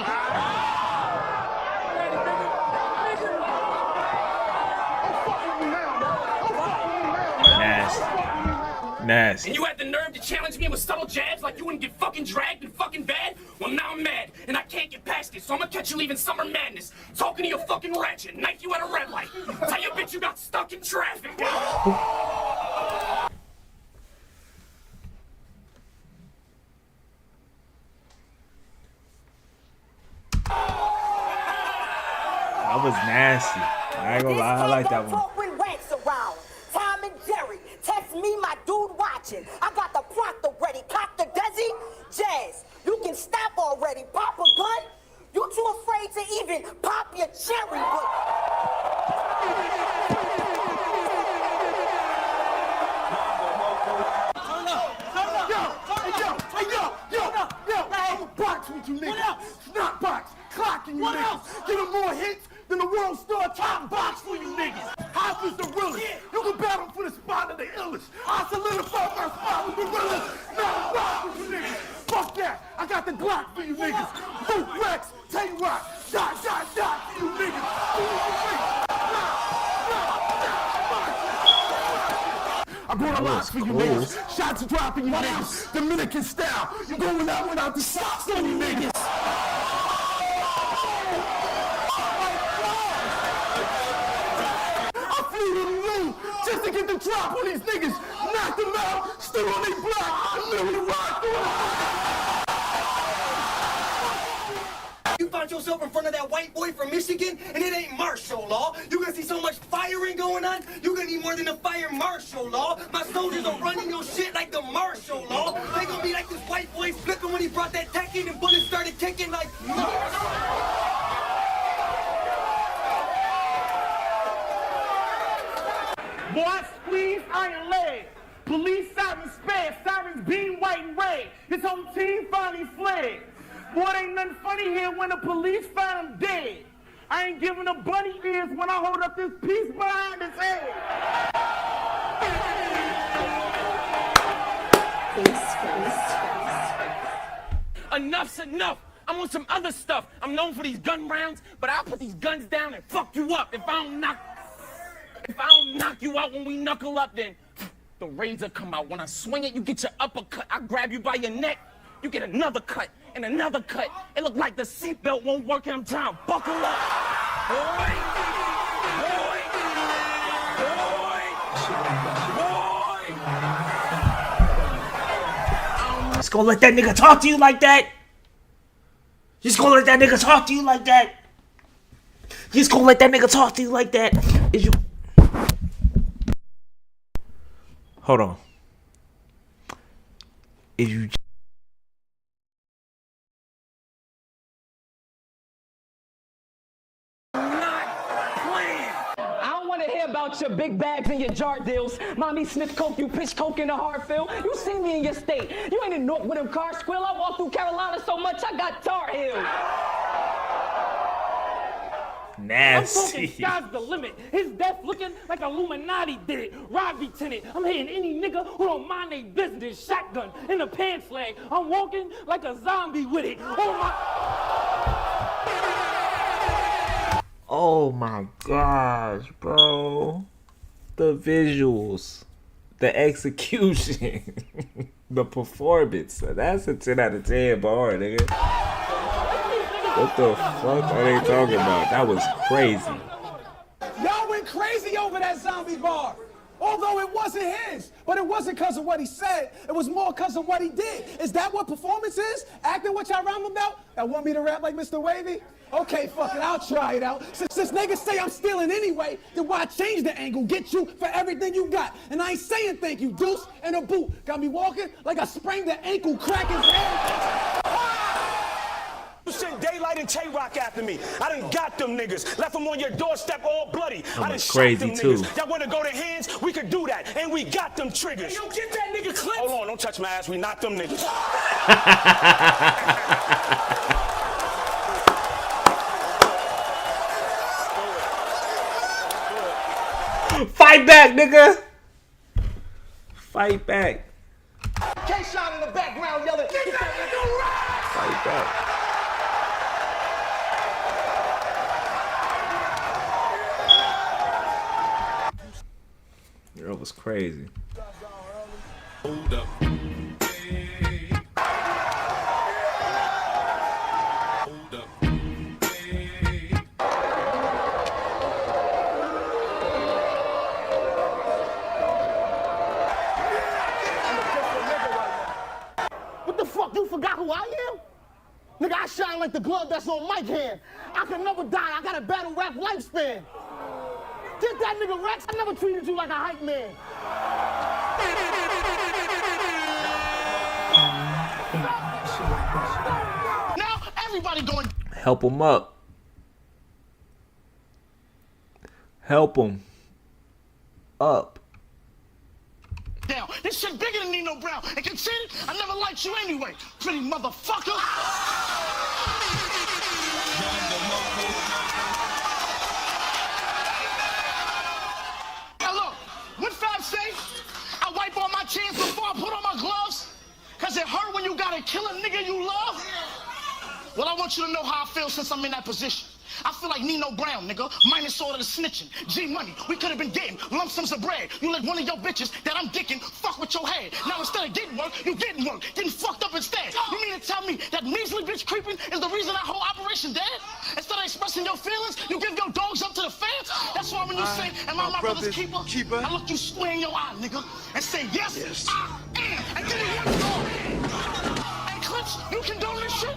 Nasty. And you had the nerve to challenge me with subtle jabs like you wouldn't get fucking dragged and fucking bad? Well, now I'm mad, and I can't get past it, so I'm gonna catch you leaving Summer Madness, talking to your fucking ratchet, knife you at a red light, tell your bitch you got stuck in traffic. That was nasty. I ain't gonna lie, I like that one. Tom and Jerry, text me, my dude watching. I got the Proctor ready, cock the Desi. Jazz, you can stop already. Pop a gun? You too afraid to even pop your cherry, but... I'ma box with you niggas. Not box, clocking you niggas. Give them more hits than the World Star top box for you niggas. House is the realest. You can battle for the spot of the illest. I solidify my spot with the realest. Not rock with you niggas. Fuck that. I got the Glock for you niggas. Boot Rex, Tay-Rock, shot for you niggas. I brought a lot for you niggas. Shots dropping you niggas. Dominican style. You going out without the socks on you niggas. I flew to the moon just to get the drop on these niggas. Knocked them out. Stood on their block. In the middle of the rock. You found yourself in front of that white boy from Michigan, and it ain't martial law. You gonna see so much firing going on, you gonna need more than a fire martial law. My soldiers are running your shit like the martial law. They gonna be like this white boy flipping when he brought that tech in and bullets started kicking like Boy, I squeeze iron leg. Police sirens spare, sirens beam white and red. His whole team finally fled. Boy, ain't nothing funny here when the police found him dead. I ain't giving a bunny ears when I hold up this piece behind his head. Enough's enough. I'm on some other stuff. I'm known for these gun rounds, but I'll put these guns down and fuck you up if I don't knock you out when we knuckle up. Then the razor come out. When I swing it, you get your uppercut. I grab you by your neck, you get another cut and another cut. It look like the seatbelt won't work and I'm trying to buckle up. Boy. Just gonna let that nigga talk to you like that? Just gonna let that nigga talk to you like that? Just gonna let that nigga talk to you like that? Is you... Hold on. Is you... About your big bags and your jar deals. Mommy sniff coke, you pitch coke in the Hartfield. You see me in your state. You ain't in North with them cars squill. I walk through Carolina so much I got Tar Heels. Nasty. I'm talking sky's the limit. His death looking like Illuminati did it. Rob Lieutenant. I'm hitting any nigga who don't mind their business. Shotgun in the pants leg. I'm walking like a zombie with it. Oh my gosh, bro. The visuals, the execution, the performance. That's a 10 out of 10 bar, nigga. What the fuck are they talking about? That was crazy. Y'all went crazy over that zombie bar. Although it wasn't his, but it wasn't because of what he said. It was more because of what he did. Is that what performance is? Acting what y'all rhyme about? Y'all want me to rap like Mr. Wavy? Okay, fuck it, I'll try it out. Since niggas say I'm stealing anyway, then why change the angle? Get you for everything you got. And I ain't saying thank you, deuce and a boot. Got me walking like I sprained the ankle, crack his head. You sent Daylight and Tay-Rock after me. I done got them niggas. Left them on your doorstep all bloody. I done crazy shot them too. Niggas. Y'all want to go to hands? We could do that. And we got them triggers. Hey, yo, get that nigga clip. Hold on, don't touch my ass. We knocked them niggas. Fight back, nigga. Fight back. K-Shot in the background yelling, get that nigga right. Fight back. That was crazy. Hold up. You forgot who I am? Nigga, I shine like the glove that's on Mike's hand. I can never die. I got a battle rap lifespan. Get that nigga Rex. I never treated you like a hype man. Now everybody going. Help him up. Help him up. Down. This shit bigger than Nino Brown. And consider, I never liked you anyway, pretty motherfucker. Now look, what Fab say? I wipe all my chins before I put on my gloves? Cause it hurt when you gotta kill a nigga you love? Well, I want you to know how I feel since I'm in that position. I feel like Nino Brown, nigga, minus all of the snitching. G-Money, we could have been getting lump sums of bread. You let one of your bitches that I'm dicking fuck with your head. Now instead of getting work, you getting work. Getting fucked up instead. You mean to tell me that measly bitch creeping is the reason that whole operation dead? Instead of expressing your feelings, you give your dogs up to the fans? That's why when you say, am I my brother's keeper? I look you square in your eye, nigga, and say, yes, I am. And then it works all. Hey, Clips, you condone this shit?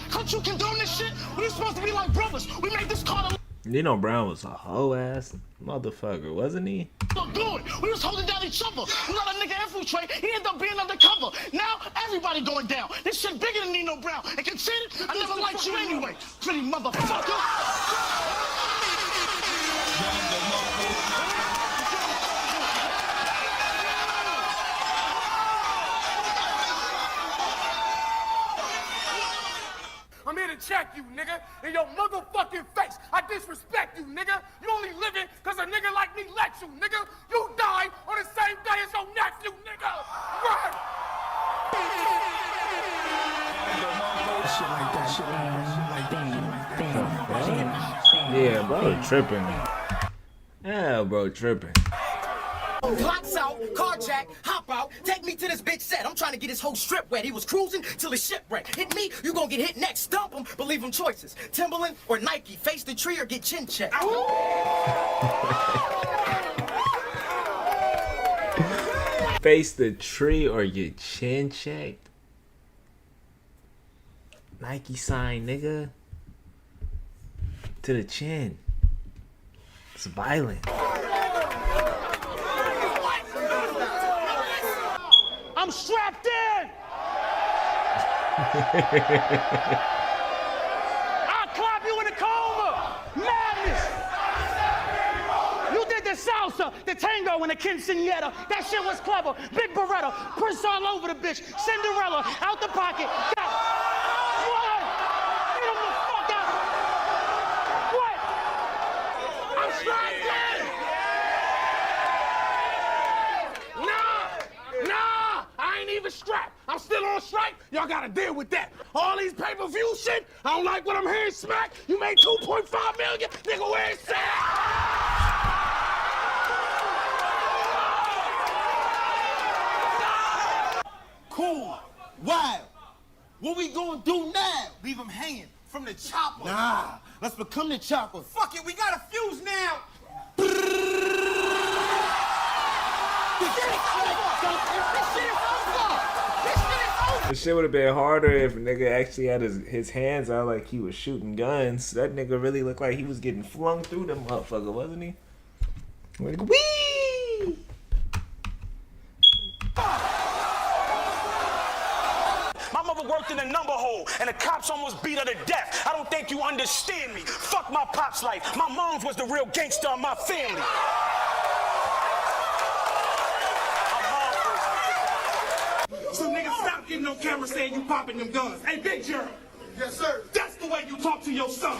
Clips, you condone this shit? We're supposed to be like brothers. We made this card. Nino Brown was a hoe ass motherfucker, wasn't he? Look good. We was holding down each other. You let a nigga infiltrate, he ended up being undercover. Now everybody going down. This shit bigger than Nino Brown. And consider, I never liked you anyway, pretty motherfucker. I'm here and check you, nigga. In your motherfucking face. I disrespect you, nigga. You only living because a nigga like me let you, nigga. You died on the same day as your nephew, nigga. Right. Yeah, bro, tripping. Yeah, bro, tripping. Blocks out, carjack, hop out, take me to this bitch set. I'm trying to get his whole strip wet. He was cruising till his shipwreck. Hit me, you gonna get hit next. Stump him, but leave him choices. Timberland or Nike, face the tree or get chin checked. Face the tree or get chin checked. Nike sign, nigga. To the chin. It's violent. I'm strapped in. I'll clap you in a coma. Madness. You did the salsa, the tango, and the quinceañera. That shit was clever. Big Beretta, Prince all over the bitch. Cinderella, out the pocket. Got what? Get him the fuck out. What? I'm strapped in. Nah, I ain't even strapped. I'm still on strike. Y'all gotta deal with that. All these pay-per-view shit, I don't like what I'm hearing smack. You made 2.5 million, nigga, where it's at? Cool, wild. What we gonna do now? Leave him hanging from the chopper. Nah, let's become the chopper. Fuck it, we got a fuse now. This shit would have been harder if a nigga actually had his hands out like he was shooting guns. That nigga really looked like he was getting flung through them motherfucker, wasn't he? Like, wee! My mother worked in a number hole, and the cops almost beat her to death. I don't think you understand me. Fuck my pop's life. My mom's was the real gangster of my family. So niggas stop getting on camera saying you popping them guns. Hey, Big Gerald. Yes, sir. That's the way you talk to your son.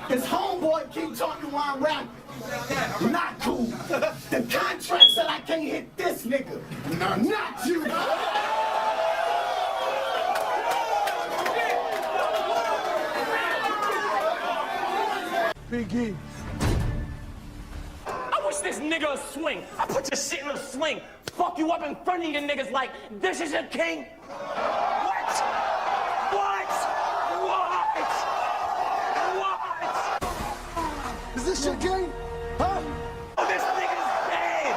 His homeboy keep talking while I'm rapping. Not cool. The contract said I can't hit this nigga. Not you. Big E. I wish this nigga would swing. I put your shit in a sling. Fuck you up in front of your niggas like, this is your king? What? What? What? Is this your king? Huh? Oh, this nigga's dead.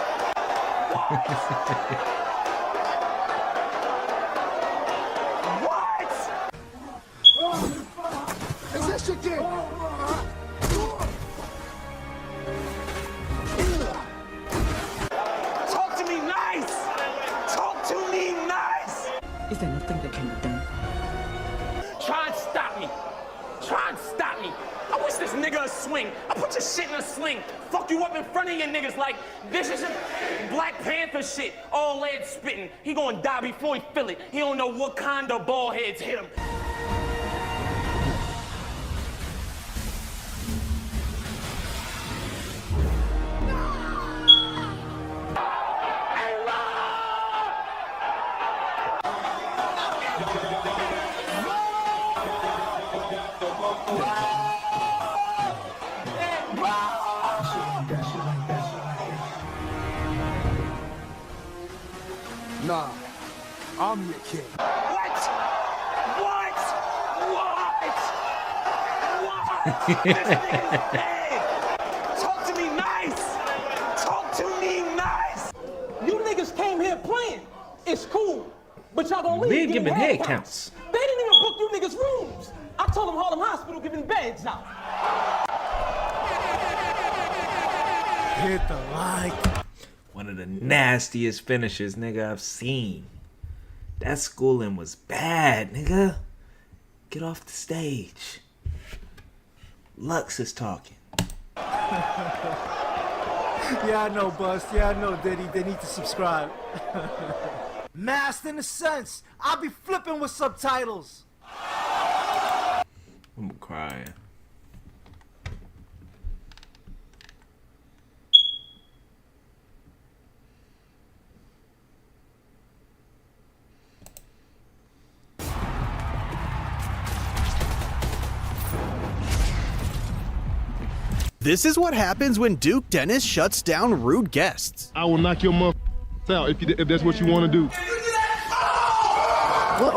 What? Is this your king? Talk to me nice. Talk to me nice. Is there nothing that can be done? Try and stop me. Try and stop me. I wish this nigga would swing. I put your shit in a sling. Fuck you up in front of your niggas like this is a Black Panther shit. All lead spitting. He gonna die before he feel it. He don't know what kind of ball heads hit him. Nah, I'm your king. What? What? What? This nigga's dead. Talk to me nice. Talk to me nice. You niggas came here playing. It's cool. But y'all gonna leave giving head counts. They didn't even book you niggas rooms. I told them Harlem Hospital giving beds out. Hit the like. One of the nastiest finishes, nigga, I've seen. That schooling was bad, nigga. Get off the stage. Lux is talking. Yeah, I know, Bust. Yeah, I know, Diddy. They need to subscribe. Masked in a sense. I'll be flipping with subtitles. I'm crying. This is what happens when Duke Dennis shuts down rude guests. I will knock your mother out if that's what you want to do.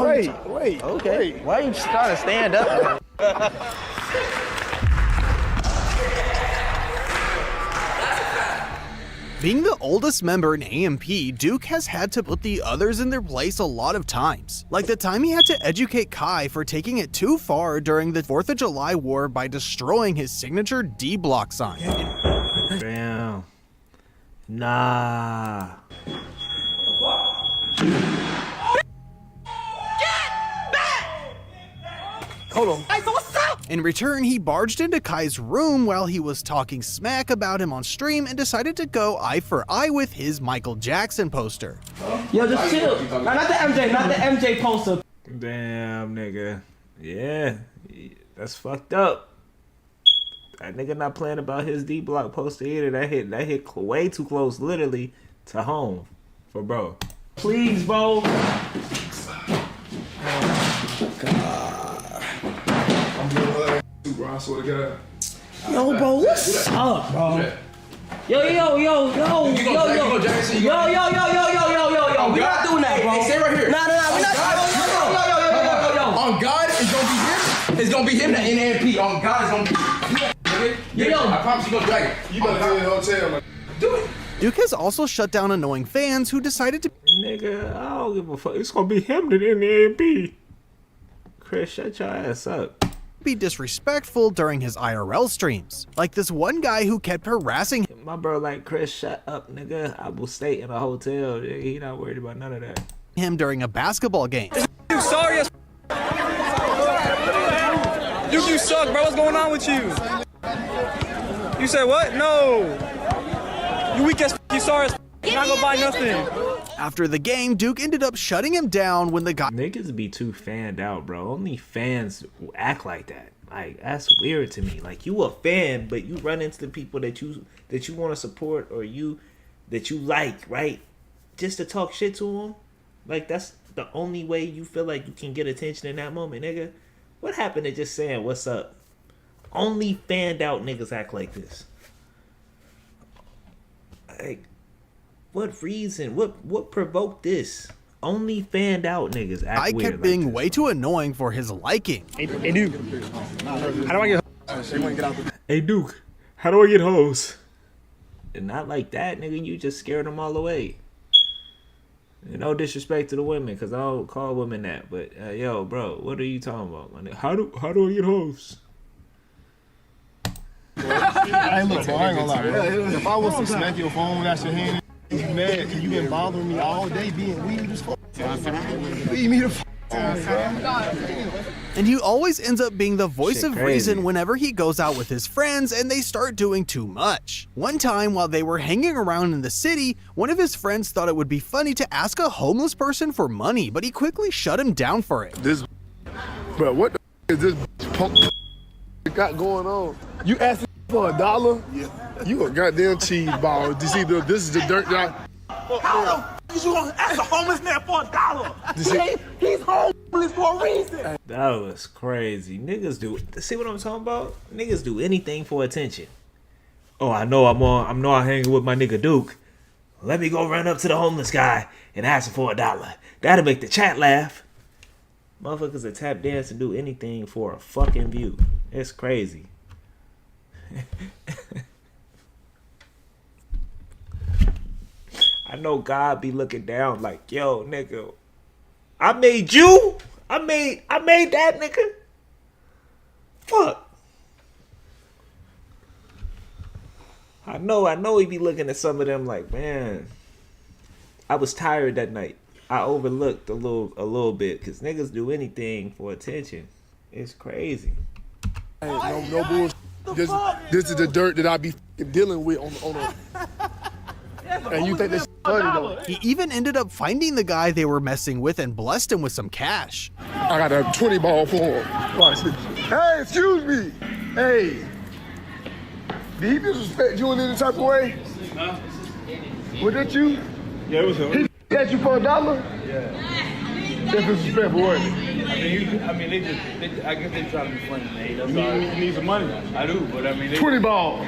Wait. Okay. Why are you trying to stand up? Being the oldest member in AMP, Duke has had to put the others in their place a lot of times. Like the time he had to educate Kai for taking it too far during the 4th of July war by destroying his signature D-block sign. Damn. Nah. Hold on. In return, he barged into Kai's room while he was talking smack about him on stream and decided to go eye for eye with his Michael Jackson poster. Yo, just chill. Not the MJ poster. Damn, nigga. Yeah, that's fucked up. That nigga not playing about his D-block poster either. That hit way too close, literally, to home for bro. Please, bro. Bro, I swear to God. Yo, bro, what's up, bro? Yo. We not doing that, bro. Hey, stay right here. Nah, we not. Yo. On God, it's gonna be him. It's gonna be him that in AMP. On God, it's gonna be him. Yo. I promise you gonna drag it. You better go to the hotel, man. Do it. Duke has also shut down annoying fans who decided to— Nigga, I don't give a fuck. It's gonna be him that in the AMP. Chris, shut your ass up. Be disrespectful during his IRL streams. Like this one guy who kept harassing my bro like, Chris, shut up, nigga. I will stay in a hotel. He not worried about none of that. him during a basketball game. You sorry as you suck, bro. What's going on with you? You said what? No. You weak as you sorry as you're not gonna buy nothing. After the game, Duke ended up shutting him down when the guy— Niggas be too fanned out, bro. Only fans act like that. Like, that's weird to me. Like, you a fan, but you run into the people that you want to support or that you like, right? Just to talk shit to them. Like, that's the only way you feel like you can get attention in that moment, nigga. What happened to just saying what's up? Only fanned out niggas act like this. Like, what reason? What provoked this? Only fanned out niggas act I weird kept being like way too annoying for his liking. Hey Duke, how do I get? Hey Duke, how do I get hoes? And not like that, nigga. You just scared them all away. And no disrespect to the women, cause I don't call women that. But yo, bro, what are you talking about, man? How do I get hoes? Hey, look, bro, I ain't gonna lie, bro. If I was to smack your phone without your hand, you mad because you been bothering me all day being weird as fuck. Leave me the fuck alone, bro. And he always ends up being the voice of crazy. reason whenever he goes out with his friends and they start doing too much. One time while they were hanging around in the city, one of his friends thought it would be funny to ask a homeless person for money, but he quickly shut him down for it. This, bro, what the is this punk got going on? You asking for $1? Yeah. You a goddamn cheese ball. This is the dirt that How the f is you gonna ask a homeless man for $1? He's homeless for a reason. That was crazy. Niggas do. See what I'm talking about? Niggas do anything for attention. Oh, I know I'm hanging with my nigga Duke. Let me go run up to the homeless guy and ask him for $1. That'll make the chat laugh. Motherfuckers that tap dance and do anything for a fucking view. It's crazy. I know God be looking down like, yo, nigga, I made you. I made that nigga. Fuck. I know he be looking at some of them like, man, I was tired that night. I overlooked a little bit because niggas do anything for attention. It's crazy. Hey, no bullshit. This is the dirt that I be dealing with on And you think this funny though? He even ended up finding the guy they were messing with and blessed him with some cash. I got a 20 ball for him. Watch this. Hey, excuse me. Hey. Did he disrespect you in any type of way? Huh? Was that you? Yeah, it was him. He got you for $1? Yeah. That's disrespectful, wasn't it? I guess they try to be funny, man. That's all. You need some money. I do, but I mean. 20 ball.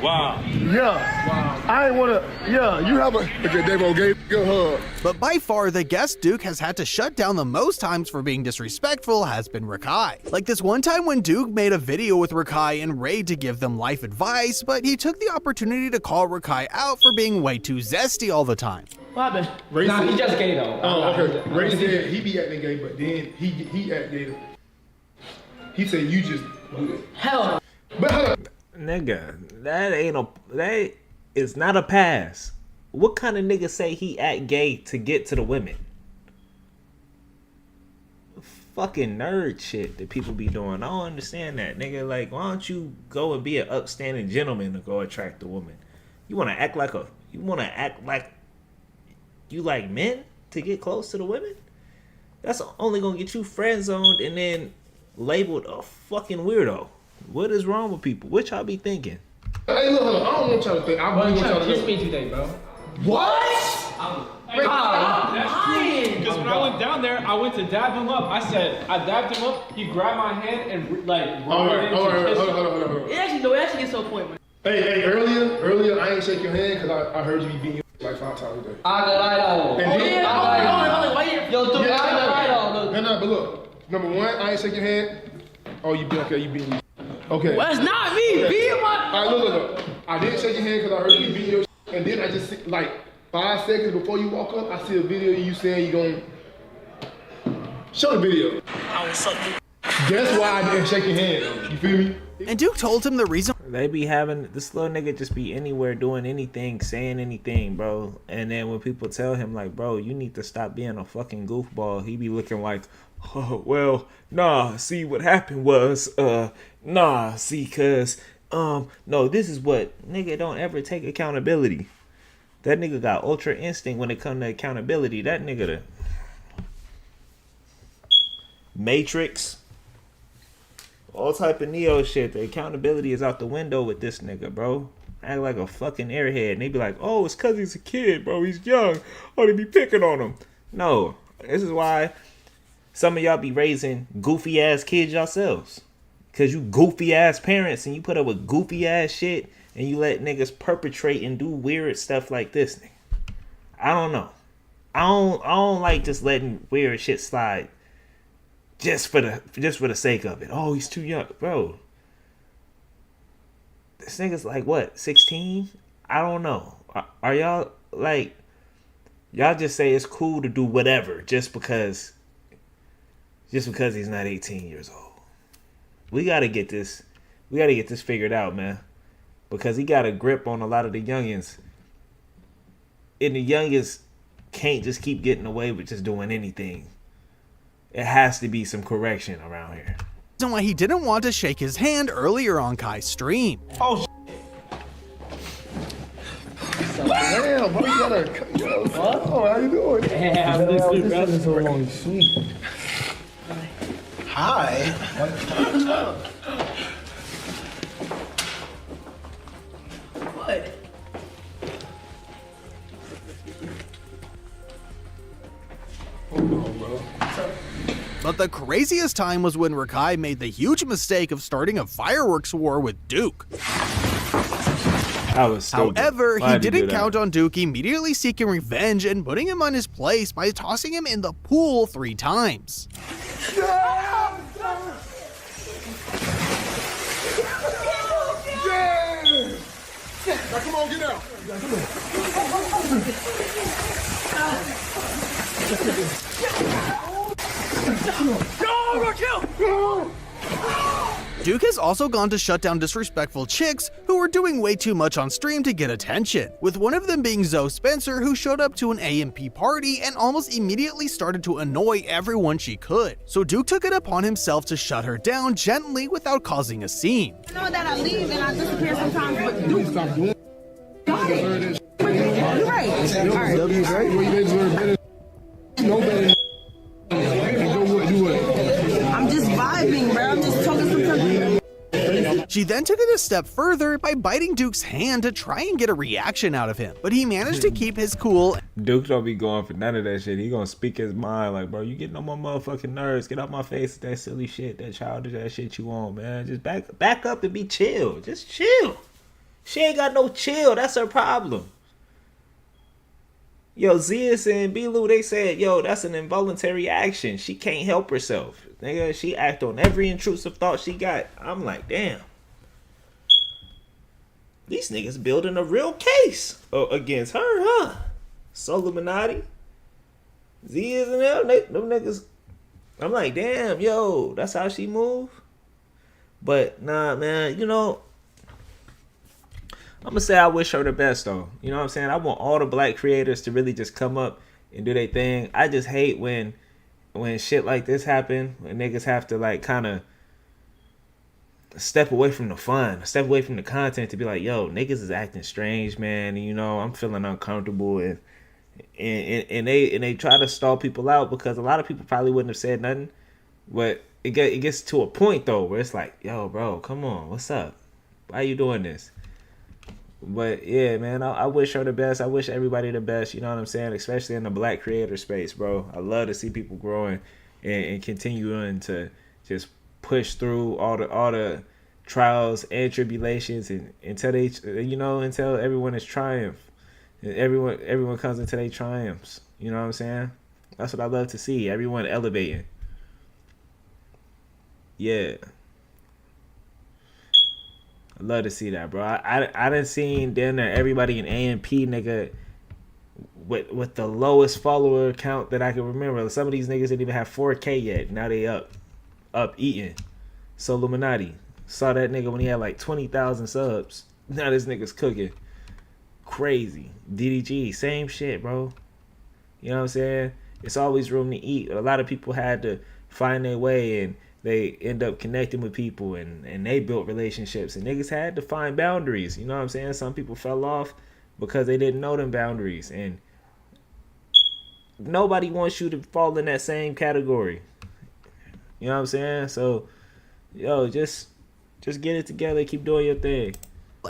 Wow. Yeah. Wow. I ain't wanna. Yeah, you have a. Okay, Davo gave you a hug. But by far, the guest Duke has had to shut down the most times for being disrespectful has been Rakai. Like this one time when Duke made a video with Rakai and Ray to give them life advice, but he took the opportunity to call Rakai out for being way too zesty all the time. What happened? Nah, he just gay though. Oh, okay. Ray said he be acting gay, but then he act gay. He said you just do it. Hell no. But hold on. Nigga, that is not a pass. What kind of nigga say he act gay to get to the women? Fucking nerd shit that people be doing. I don't understand that, nigga. Like, why don't you go and be an upstanding gentleman to go attract a woman? You wanna act like you like men to get close to the women? That's only gonna get you friend zoned and then labeled a fucking weirdo. What is wrong with people? What y'all be thinking? Hey, look, I don't want y'all to think. I really want y'all to kiss me today, bro. What? That's true. Because when I went down there, I went to dab him up. I dabbed him up. He grabbed my hand and like. Hold on. It actually gets to a point, man. Hey, earlier, I ain't shake your hand because I heard you be beating you like 5 times a day. No, but look, number one, I ain't shake your hand. Oh, you beat me. Okay. Well, that's not me beating my. All right, look. I didn't shake your hand because I heard you beating your and then I just see, like 5 seconds before you walk up, I see a video of you saying you gonna show the video. That's why I didn't shake your hand. You feel me? And Duke told him the reason they be having this little nigga just be anywhere doing anything, saying anything, bro. And then when people tell him like, bro, you need to stop being a fucking goofball, he be looking like, oh, well, nah, see what happened was, nah, see, cause, no, this is what, nigga don't ever take accountability. That nigga got ultra instinct when it come to accountability. That nigga the Matrix, all type of Neo shit. The accountability is out the window with this nigga, bro. Act like a fucking airhead. And they be like, oh, it's cause he's a kid, bro. He's young. Oh, they be picking on him. No, this is why some of y'all be raising goofy ass kids yourselves. Cause you goofy ass parents and you put up with goofy ass shit and you let niggas perpetrate and do weird stuff like this. I don't know. I don't like just letting weird shit slide just for the sake of it. Oh, he's too young, bro. This nigga's like what, 16? I don't know. Are y'all like, y'all just say it's cool to do whatever just because he's not 18 years old. We gotta get this figured out, man. Because he got a grip on a lot of the youngins. And the youngins can't just keep getting away with just doing anything. It has to be some correction around here. Reason why he didn't want to shake his hand earlier on Kai's stream. Oh, damn, bro, you gotta. What? Oh, how you doing? Yeah, I'm good, bro. This is so long, sweet. Hi. What? But the craziest time was when Rakai made the huge mistake of starting a fireworks war with Duke. However, he didn't count on Duke immediately seeking revenge and putting him on his place by tossing him in the pool 3 times. Yeah! Now come on, get out. No, Raquel! Duke has also gone to shut down disrespectful chicks who were doing way too much on stream to get attention, with one of them being Zoe Spencer, who showed up to an AMP party and almost immediately started to annoy everyone she could. So Duke took it upon himself to shut her down gently without causing a scene. I know that I leave and I disappear sometimes, but Duke, stop doing W's right. You deserve better. No better. And go what? Do what? I'm just vibing, bro. I'm just talking some something. She then took it a step further by biting Duke's hand to try and get a reaction out of him, but he managed to keep his cool. Duke don't be going for none of that shit. He gonna speak his mind like, bro, you getting on my motherfucking nerves. Get off my face with that silly shit, that childish ass shit you on, man. Just back up and be chill. Just chill. She ain't got no chill. That's her problem. Yo, Zeus and B-Lou, they said, yo, that's an involuntary action. She can't help herself. Nigga, she act on every intrusive thought she got. I'm like, damn. These niggas building a real case against her, huh? Illuminati. Zeus and them niggas. I'm like, damn, yo, that's how she move? But, nah, man, you know, I'm gonna say I wish her the best though. You know what I'm saying? I want all the black creators to really just come up and do their thing. I just hate when shit like this happen, when niggas have to like kind of step away from the fun, step away from the content to be like, yo, niggas is acting strange, man. And, you know, I'm feeling uncomfortable and they try to stall people out because a lot of people probably wouldn't have said nothing. But it gets to a point though where it's like, yo, bro, come on, what's up? Why are you doing this? But yeah, man, I wish her the best. I wish everybody the best. You know what I'm saying? Especially in the black creator space, bro. I love to see people growing and continuing to just push through all the trials and tribulations and until everyone is triumph. And everyone comes into their triumphs. You know what I'm saying? That's what I love to see. Everyone elevating. Yeah. I love to see that, bro. I done seen down there everybody in AMP, nigga, with the lowest follower count that I can remember. Some of these niggas didn't even have 4K yet. Now they up eating. So Illuminati. Saw that nigga when he had like 20,000 subs. Now this nigga's cooking. Crazy. DDG, same shit, bro. You know what I'm saying? It's always room to eat. A lot of people had to find their way and they end up connecting with people and they built relationships and niggas had to find boundaries. You know what I'm saying? Some people fell off because they didn't know them boundaries and nobody wants you to fall in that same category. You know what I'm saying? So, yo, just get it together. Keep doing your thing.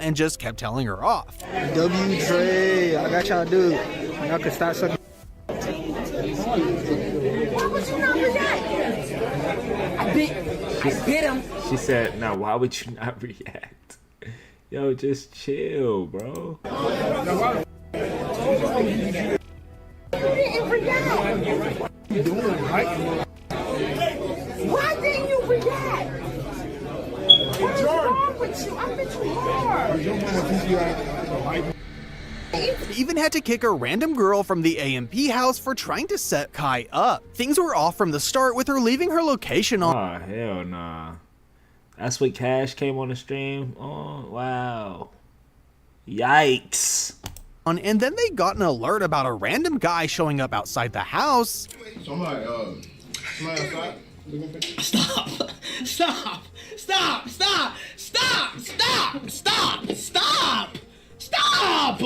And just kept telling her off. W Dre, I got y'all dude. Y'all can start sucking. Why would you not react? I bit him. She said, now why would you not react? Yo, just chill, bro. You didn't react. You doing right? Why didn't you react? What is wrong with you? I bit you hard. He even had to kick a random girl from the AMP house for trying to set Kai up. Things were off from the start with her leaving her location on. Oh, hell nah. That's what Cash came on the stream? Oh, wow. Yikes. And then they got an alert about a random guy showing up outside the house. Somebody outside? Stop! Stop! Stop! Stop! Stop! Stop! Stop! Stop! Stop!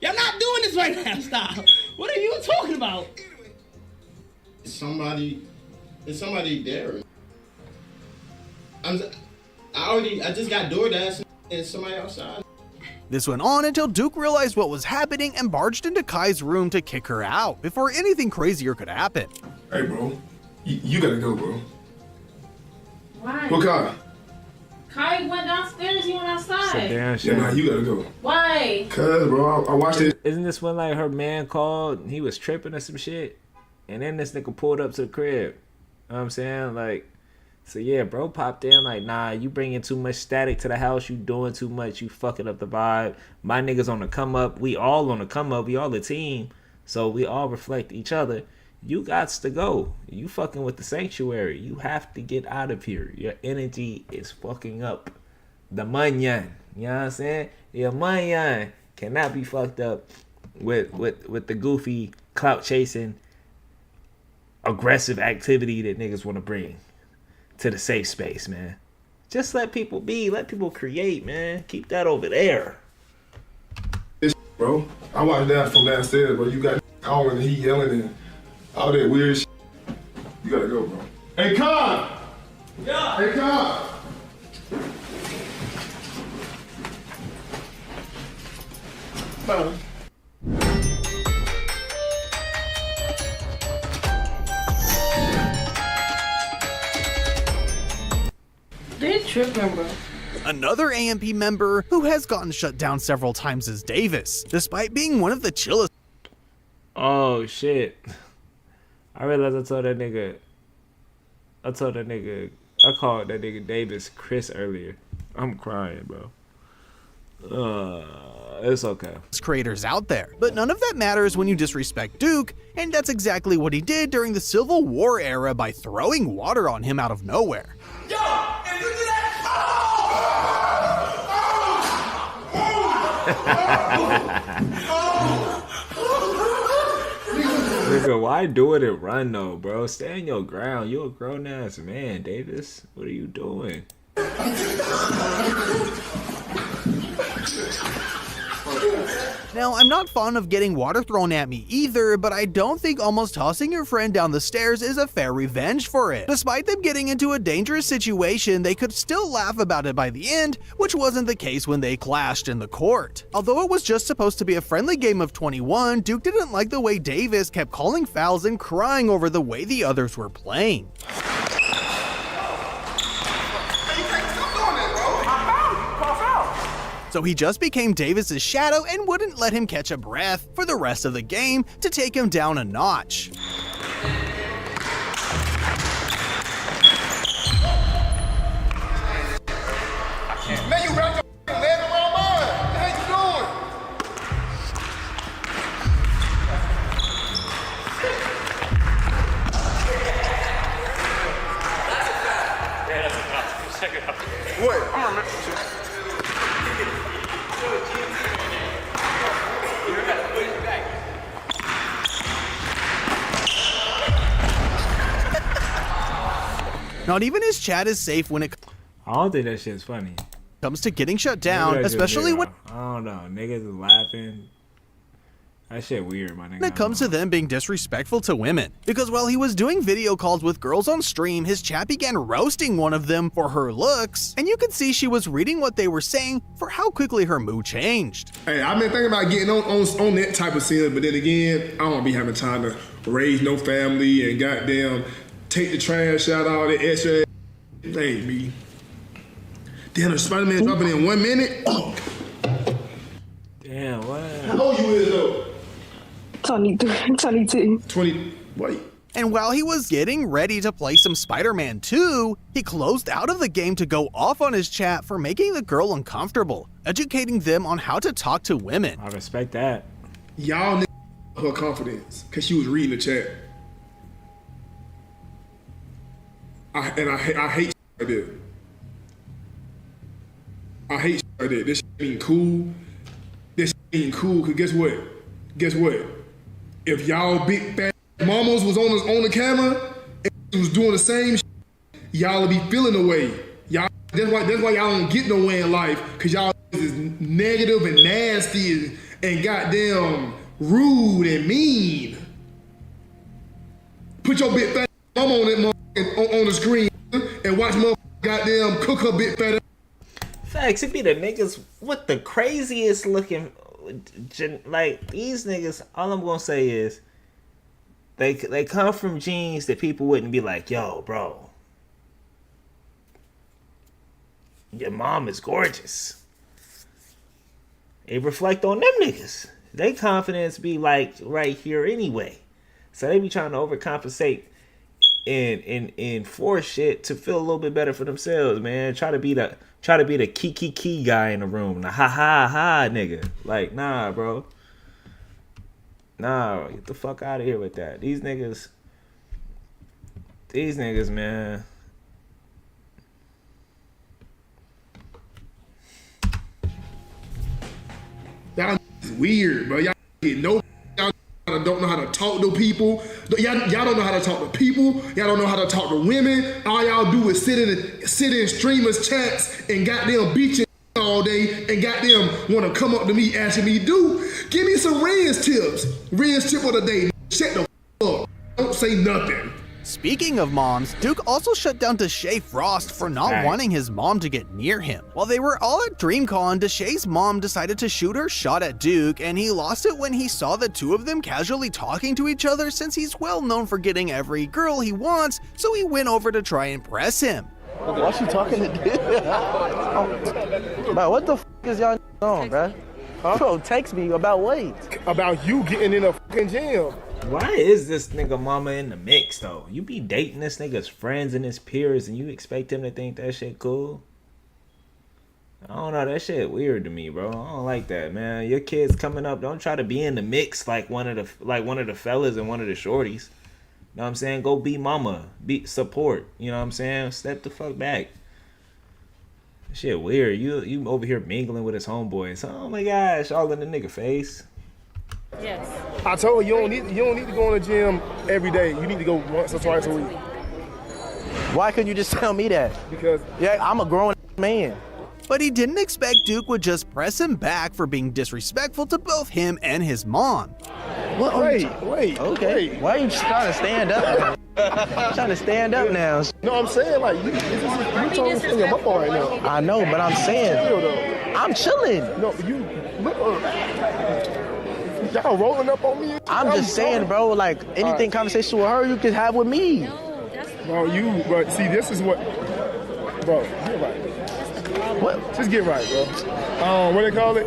Y'all not doing this right now. Stop. What are you talking about? Is somebody there? I just got DoorDash and somebody outside. This went on until Duke realized what was happening and barged into Kai's room to kick her out before anything crazier could happen. Hey, bro. You gotta go, bro. Why? What Kai? Kai went downstairs, he went outside. Yeah, nah, you gotta go. Why? Cause, bro, I watched it. Isn't this when like her man called and he was tripping or some shit? And then this nigga pulled up to the crib. You know what I'm saying? Like, so yeah, bro popped in like, nah, you bringing too much static to the house. You doing too much. You fucking up the vibe. My niggas on the come up. We all on the come up. We all a team. So we all reflect each other. You gots to go. You fucking with the sanctuary. You have to get out of here. Your energy is fucking up. The manyan. You know what I'm saying? Your manyan cannot be fucked up with the goofy, clout chasing, aggressive activity that niggas want to bring to the safe space, man. Just let people be. Let people create, man. Keep that over there. bro. I watched that from downstairs, bro. You got calling and he yelling and all that weird shit. You gotta go, bro. Hey, Con! Yeah! Hey, Con! They tripping, bro. Another AMP member who has gotten shut down several times is Davis, despite being one of the chillest. Oh shit. I realized I called that nigga Davis Chris earlier. I'm crying, bro. It's okay. Creators out there, but none of that matters when you disrespect Duke, and that's exactly what he did during the Civil War era by throwing water on him out of nowhere. Yo, if you do that, Nigga, why do it and run though, bro? Stay on your ground. You a grown ass man, Davis. What are you doing? Now, I'm not fond of getting water thrown at me either, but I don't think almost tossing your friend down the stairs is a fair revenge for it. Despite them getting into a dangerous situation, they could still laugh about it by the end, which wasn't the case when they clashed in the court. Although it was just supposed to be a friendly game of 21, Duke didn't like the way Davis kept calling fouls and crying over the way the others were playing. So he just became Davis's shadow and wouldn't let him catch a breath for the rest of the game to take him down a notch. Man, you wrapped your leg around mine. What the heck you doing? What? I don't remember. Not even his chat is safe when it I don't think that shit's funny. comes to getting shut down, especially when I don't know. Niggas is laughing. That shit weird, my nigga. it comes to them being disrespectful to women. Because while he was doing video calls with girls on stream, his chat began roasting one of them for her looks, and you could see she was reading what they were saying for how quickly her mood changed. Hey, I've been thinking about getting on that type of scene, but then again, I don't be having time to raise no family and goddamn take the trash out, all that extra. Hey, me. Damn, the Spider-Man dropping in 1 minute. Damn, what? How old you is though? 22. 20. Wait. And while he was getting ready to play some Spider-Man 2, he closed out of the game to go off on his chat for making the girl uncomfortable, educating them on how to talk to women. I respect that. Y'all her confidence because she was reading the chat. I hate like that. I hate like that. This ain't cool. This ain't cool because guess what? Guess what? If y'all big fat mamas was on the camera and was doing the same shit, y'all would be feeling the way. Y'all that's why y'all don't get nowhere in life, because y'all is negative and nasty and goddamn rude and mean. Put your big fat mama on that on the screen and watch motherfucker goddamn cook her big fat. Facts, it be the niggas with the craziest looking, like these niggas. All I'm gonna say is they come from genes that people wouldn't be like, yo, bro, your mom is gorgeous. They reflect on them niggas. They confidence be like right here anyway, so they be trying to overcompensate and force shit to feel a little bit better for themselves, man. Try to be the key guy in the room, the ha nigga. Like, nah, bro. Nah, get the fuck out of here with that. These niggas, man. Y'all is weird, bro. Y'all get no. Y'all don't know how to talk to people. Y'all don't know how to talk to people. Y'all don't know how to talk to women. All y'all do is sit in streamers chats and goddamn beat your all all day and got them want to come up to me asking me, dude, give me some Ren's tips. Ren's tip of the day. Shut the up. Don't say nothing. Speaking of moms, Duke also shut down Deshae Frost for not wanting his mom to get near him. While they were all at DreamCon, Deshae's mom decided to shoot her shot at Duke, and he lost it when he saw the two of them casually talking to each other since he's well known for getting every girl he wants, so he went over to try and press him. Why she talking to Duke? Bro, what the f is y'all on, bro? Bro, text me about weight. About you getting in a fucking gym. Why is this nigga mama in the mix though? You be dating this nigga's friends and his peers and you expect him to think that shit cool? I don't know, that shit weird to me, bro. I don't like that, man. Your kids coming up, don't try to be in the mix like one of the fellas and one of the shorties. You know what I'm saying? Go be mama, be support. You know what I'm saying? Step the fuck back. Shit weird. You over here mingling with his homeboys. Oh my gosh, all in the nigga face. Yes. I told you don't need to go in the gym every day. You need to go once or twice a week. Why couldn't you just tell me that? Because I'm a grown man. But he didn't expect Duke would just press him back for being disrespectful to both him and his mom. Wait. Okay. Why are you trying to stand up? Trying to stand up now. No, I'm saying like you trying to stand up right now. I know, but I'm saying I'm chilling. No, you look. Y'all rolling up on me. I'm just saying, bro. Like anything conversation with her, you can have with me. Bro, see, this is what, bro. Get right. What? Just get right, bro. What they call it?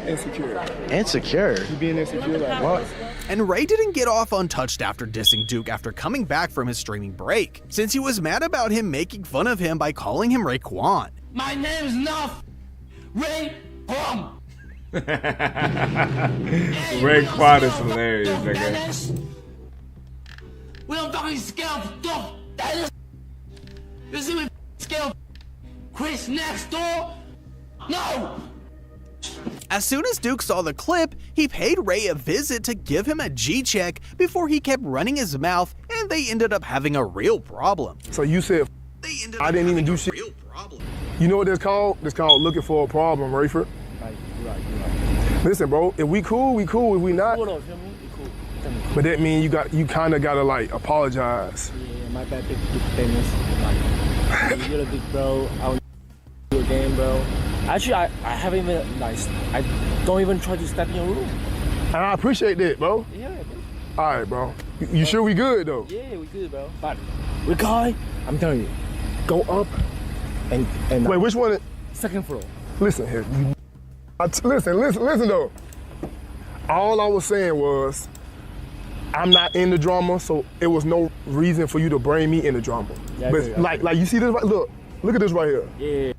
Insecure. Insecure. You being insecure, like what? And Ray didn't get off untouched after dissing Duke after coming back from his streaming break, since he was mad about him making fun of him by calling him Raekwon. My name is not Raekwon. Raekwon is hilarious, nigga. We don't fucking scale stuff. That is. You see me scale Chris next door? No! As soon as Duke saw the clip, he paid Ray a visit to give him a G-check before he kept running his mouth, and they ended up having a real problem. So you said I didn't even do shit. You know what that's called? That's called looking for a problem, Rayford. Right. Listen, bro, if we cool, we cool. If we not, but that means you kind of gotta like apologize. Yeah, my bad, big famous. Like, you're a big bro. I will do a game, bro. Actually, I haven't even I don't even try to step in your room. And I appreciate that, bro. Yeah, bro. All right, bro. You sure we good though? Yeah, we good, bro. But we guy, I'm telling you, go up and wait, which one? Second floor. Listen here. Listen though. All I was saying was, I'm not in the drama, so it was no reason for you to bring me in the drama. Yeah, but like you see this? Look at this right here. Yeah.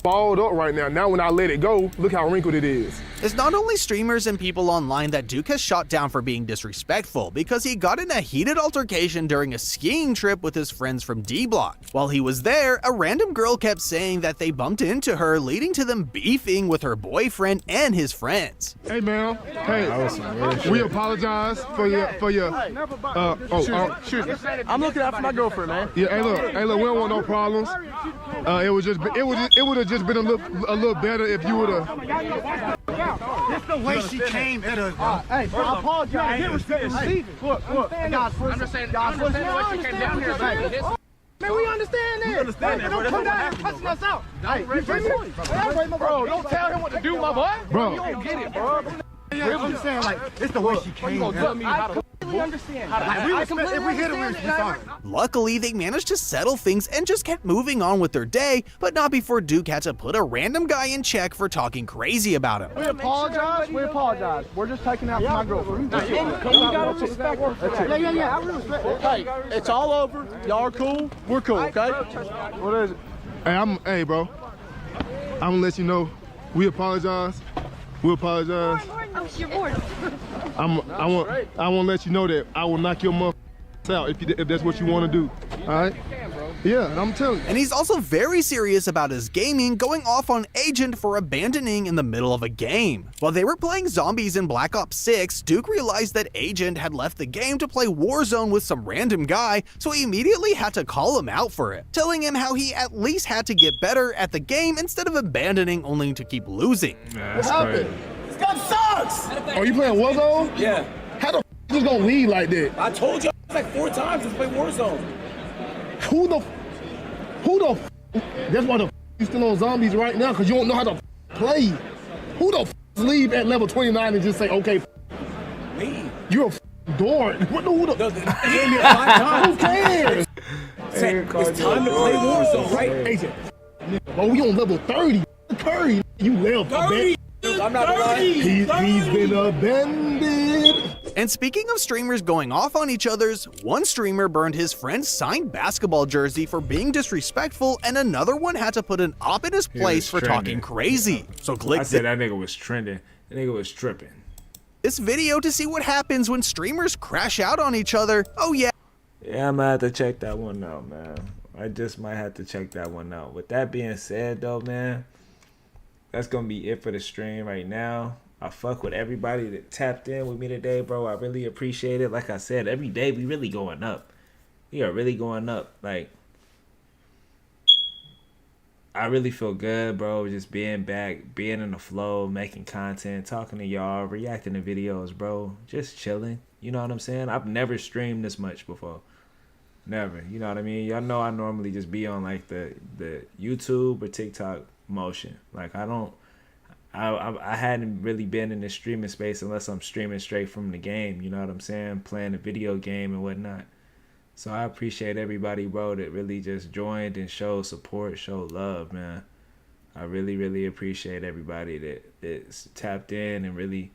Balled up right now. Now when I let it go, look how wrinkled it is. It's not only streamers and people online that Duke has shot down for being disrespectful, because he got in a heated altercation during a skiing trip with his friends from D-Block. While he was there, a random girl kept saying that they bumped into her, leading to them beefing with her boyfriend and his friends. Hey man, we apologize for your I'm looking out for my girlfriend, man. Yeah, hey look, we don't want no problems. It would have just been a little better if you would have. It's the way she came at us, bro. Hey, I apologize. Get respect receiving. Look, guys, I'm just saying, why she came down here, baby. Man, we understand that. We understand that, bro. Don't come down here cussing us out. Hey, you feel me? Bro, don't tell him what to do, my boy. Bro. You don't get it, bro. I'm just saying, like, it's the way she came at us. We understand. If we hit her, we're sorry. Luckily, they managed to settle things and just kept moving on with their day, but not before Duke had to put a random guy in check for talking crazy about him. We apologize. We're just taking out for my girlfriend. Yeah. I really respect it. Hey, it's all over. Y'all are cool. We're cool, okay? What is it? Hey, bro. I'm gonna let you know. We apologize. We apologize. I want to let you know that I will knock your mother out if that's what you want to do. All right? Yeah, I'm telling you. And he's also very serious about his gaming, going off on Agent for abandoning in the middle of a game. While they were playing zombies in Black Ops 6, Duke realized that Agent had left the game to play Warzone with some random guy, so he immediately had to call him out for it, telling him how he at least had to get better at the game instead of abandoning only to keep losing. What happened? This gun sucks! Are you playing Warzone? Yeah. How the f you gonna leave like that? I told you like 4 times to play Warzone. Who the f that's why the f you still on zombies right now, because you don't know how to f play. Who the f leave at level 29 and just say, okay, Me. you're a f dork. What the, who the Who cares? It's time to play Warzone, right? Agent. Oh, we on level 30. Curry, you left. 30. I'm not gonna lie. He's been abandoned. And speaking of streamers going off on each other's, one streamer burned his friend's signed basketball jersey for being disrespectful, and another one had to put an op in his place for talking crazy. So click I said that nigga was trending. That nigga was tripping. this video to see what happens when streamers crash out on each other. Oh yeah. Yeah, I'm gonna have to check that one out, man. I just might have to check that one out. With that being said, though, man, that's gonna be it for the stream right now. I fuck with everybody that tapped in with me today, bro. I really appreciate it. Like I said, every day we really going up. We are really going up. Like, I really feel good, bro. Just being back, being in the flow, making content, talking to y'all, reacting to videos, bro. Just chilling. You know what I'm saying? I've never streamed this much before. Never. You know what I mean? Y'all know I normally just be on like the YouTube or TikTok motion. Like I hadn't really been in the streaming space unless I'm streaming straight from the game, you know what I'm saying? Playing a video game and whatnot. So I appreciate everybody, bro, that really just joined and showed support, showed love, man. I really, really appreciate everybody that's tapped in and really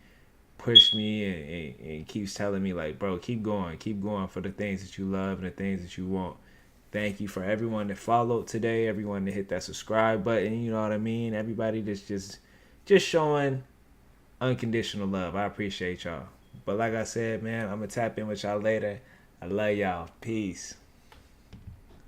pushed me and keeps telling me, like, bro, keep going for the things that you love and the things that you want. Thank you for everyone that followed today, everyone that hit that subscribe button, you know what I mean? Everybody that's just showing unconditional love. I appreciate y'all. But like I said, man, I'm going to tap in with y'all later. I love y'all. Peace.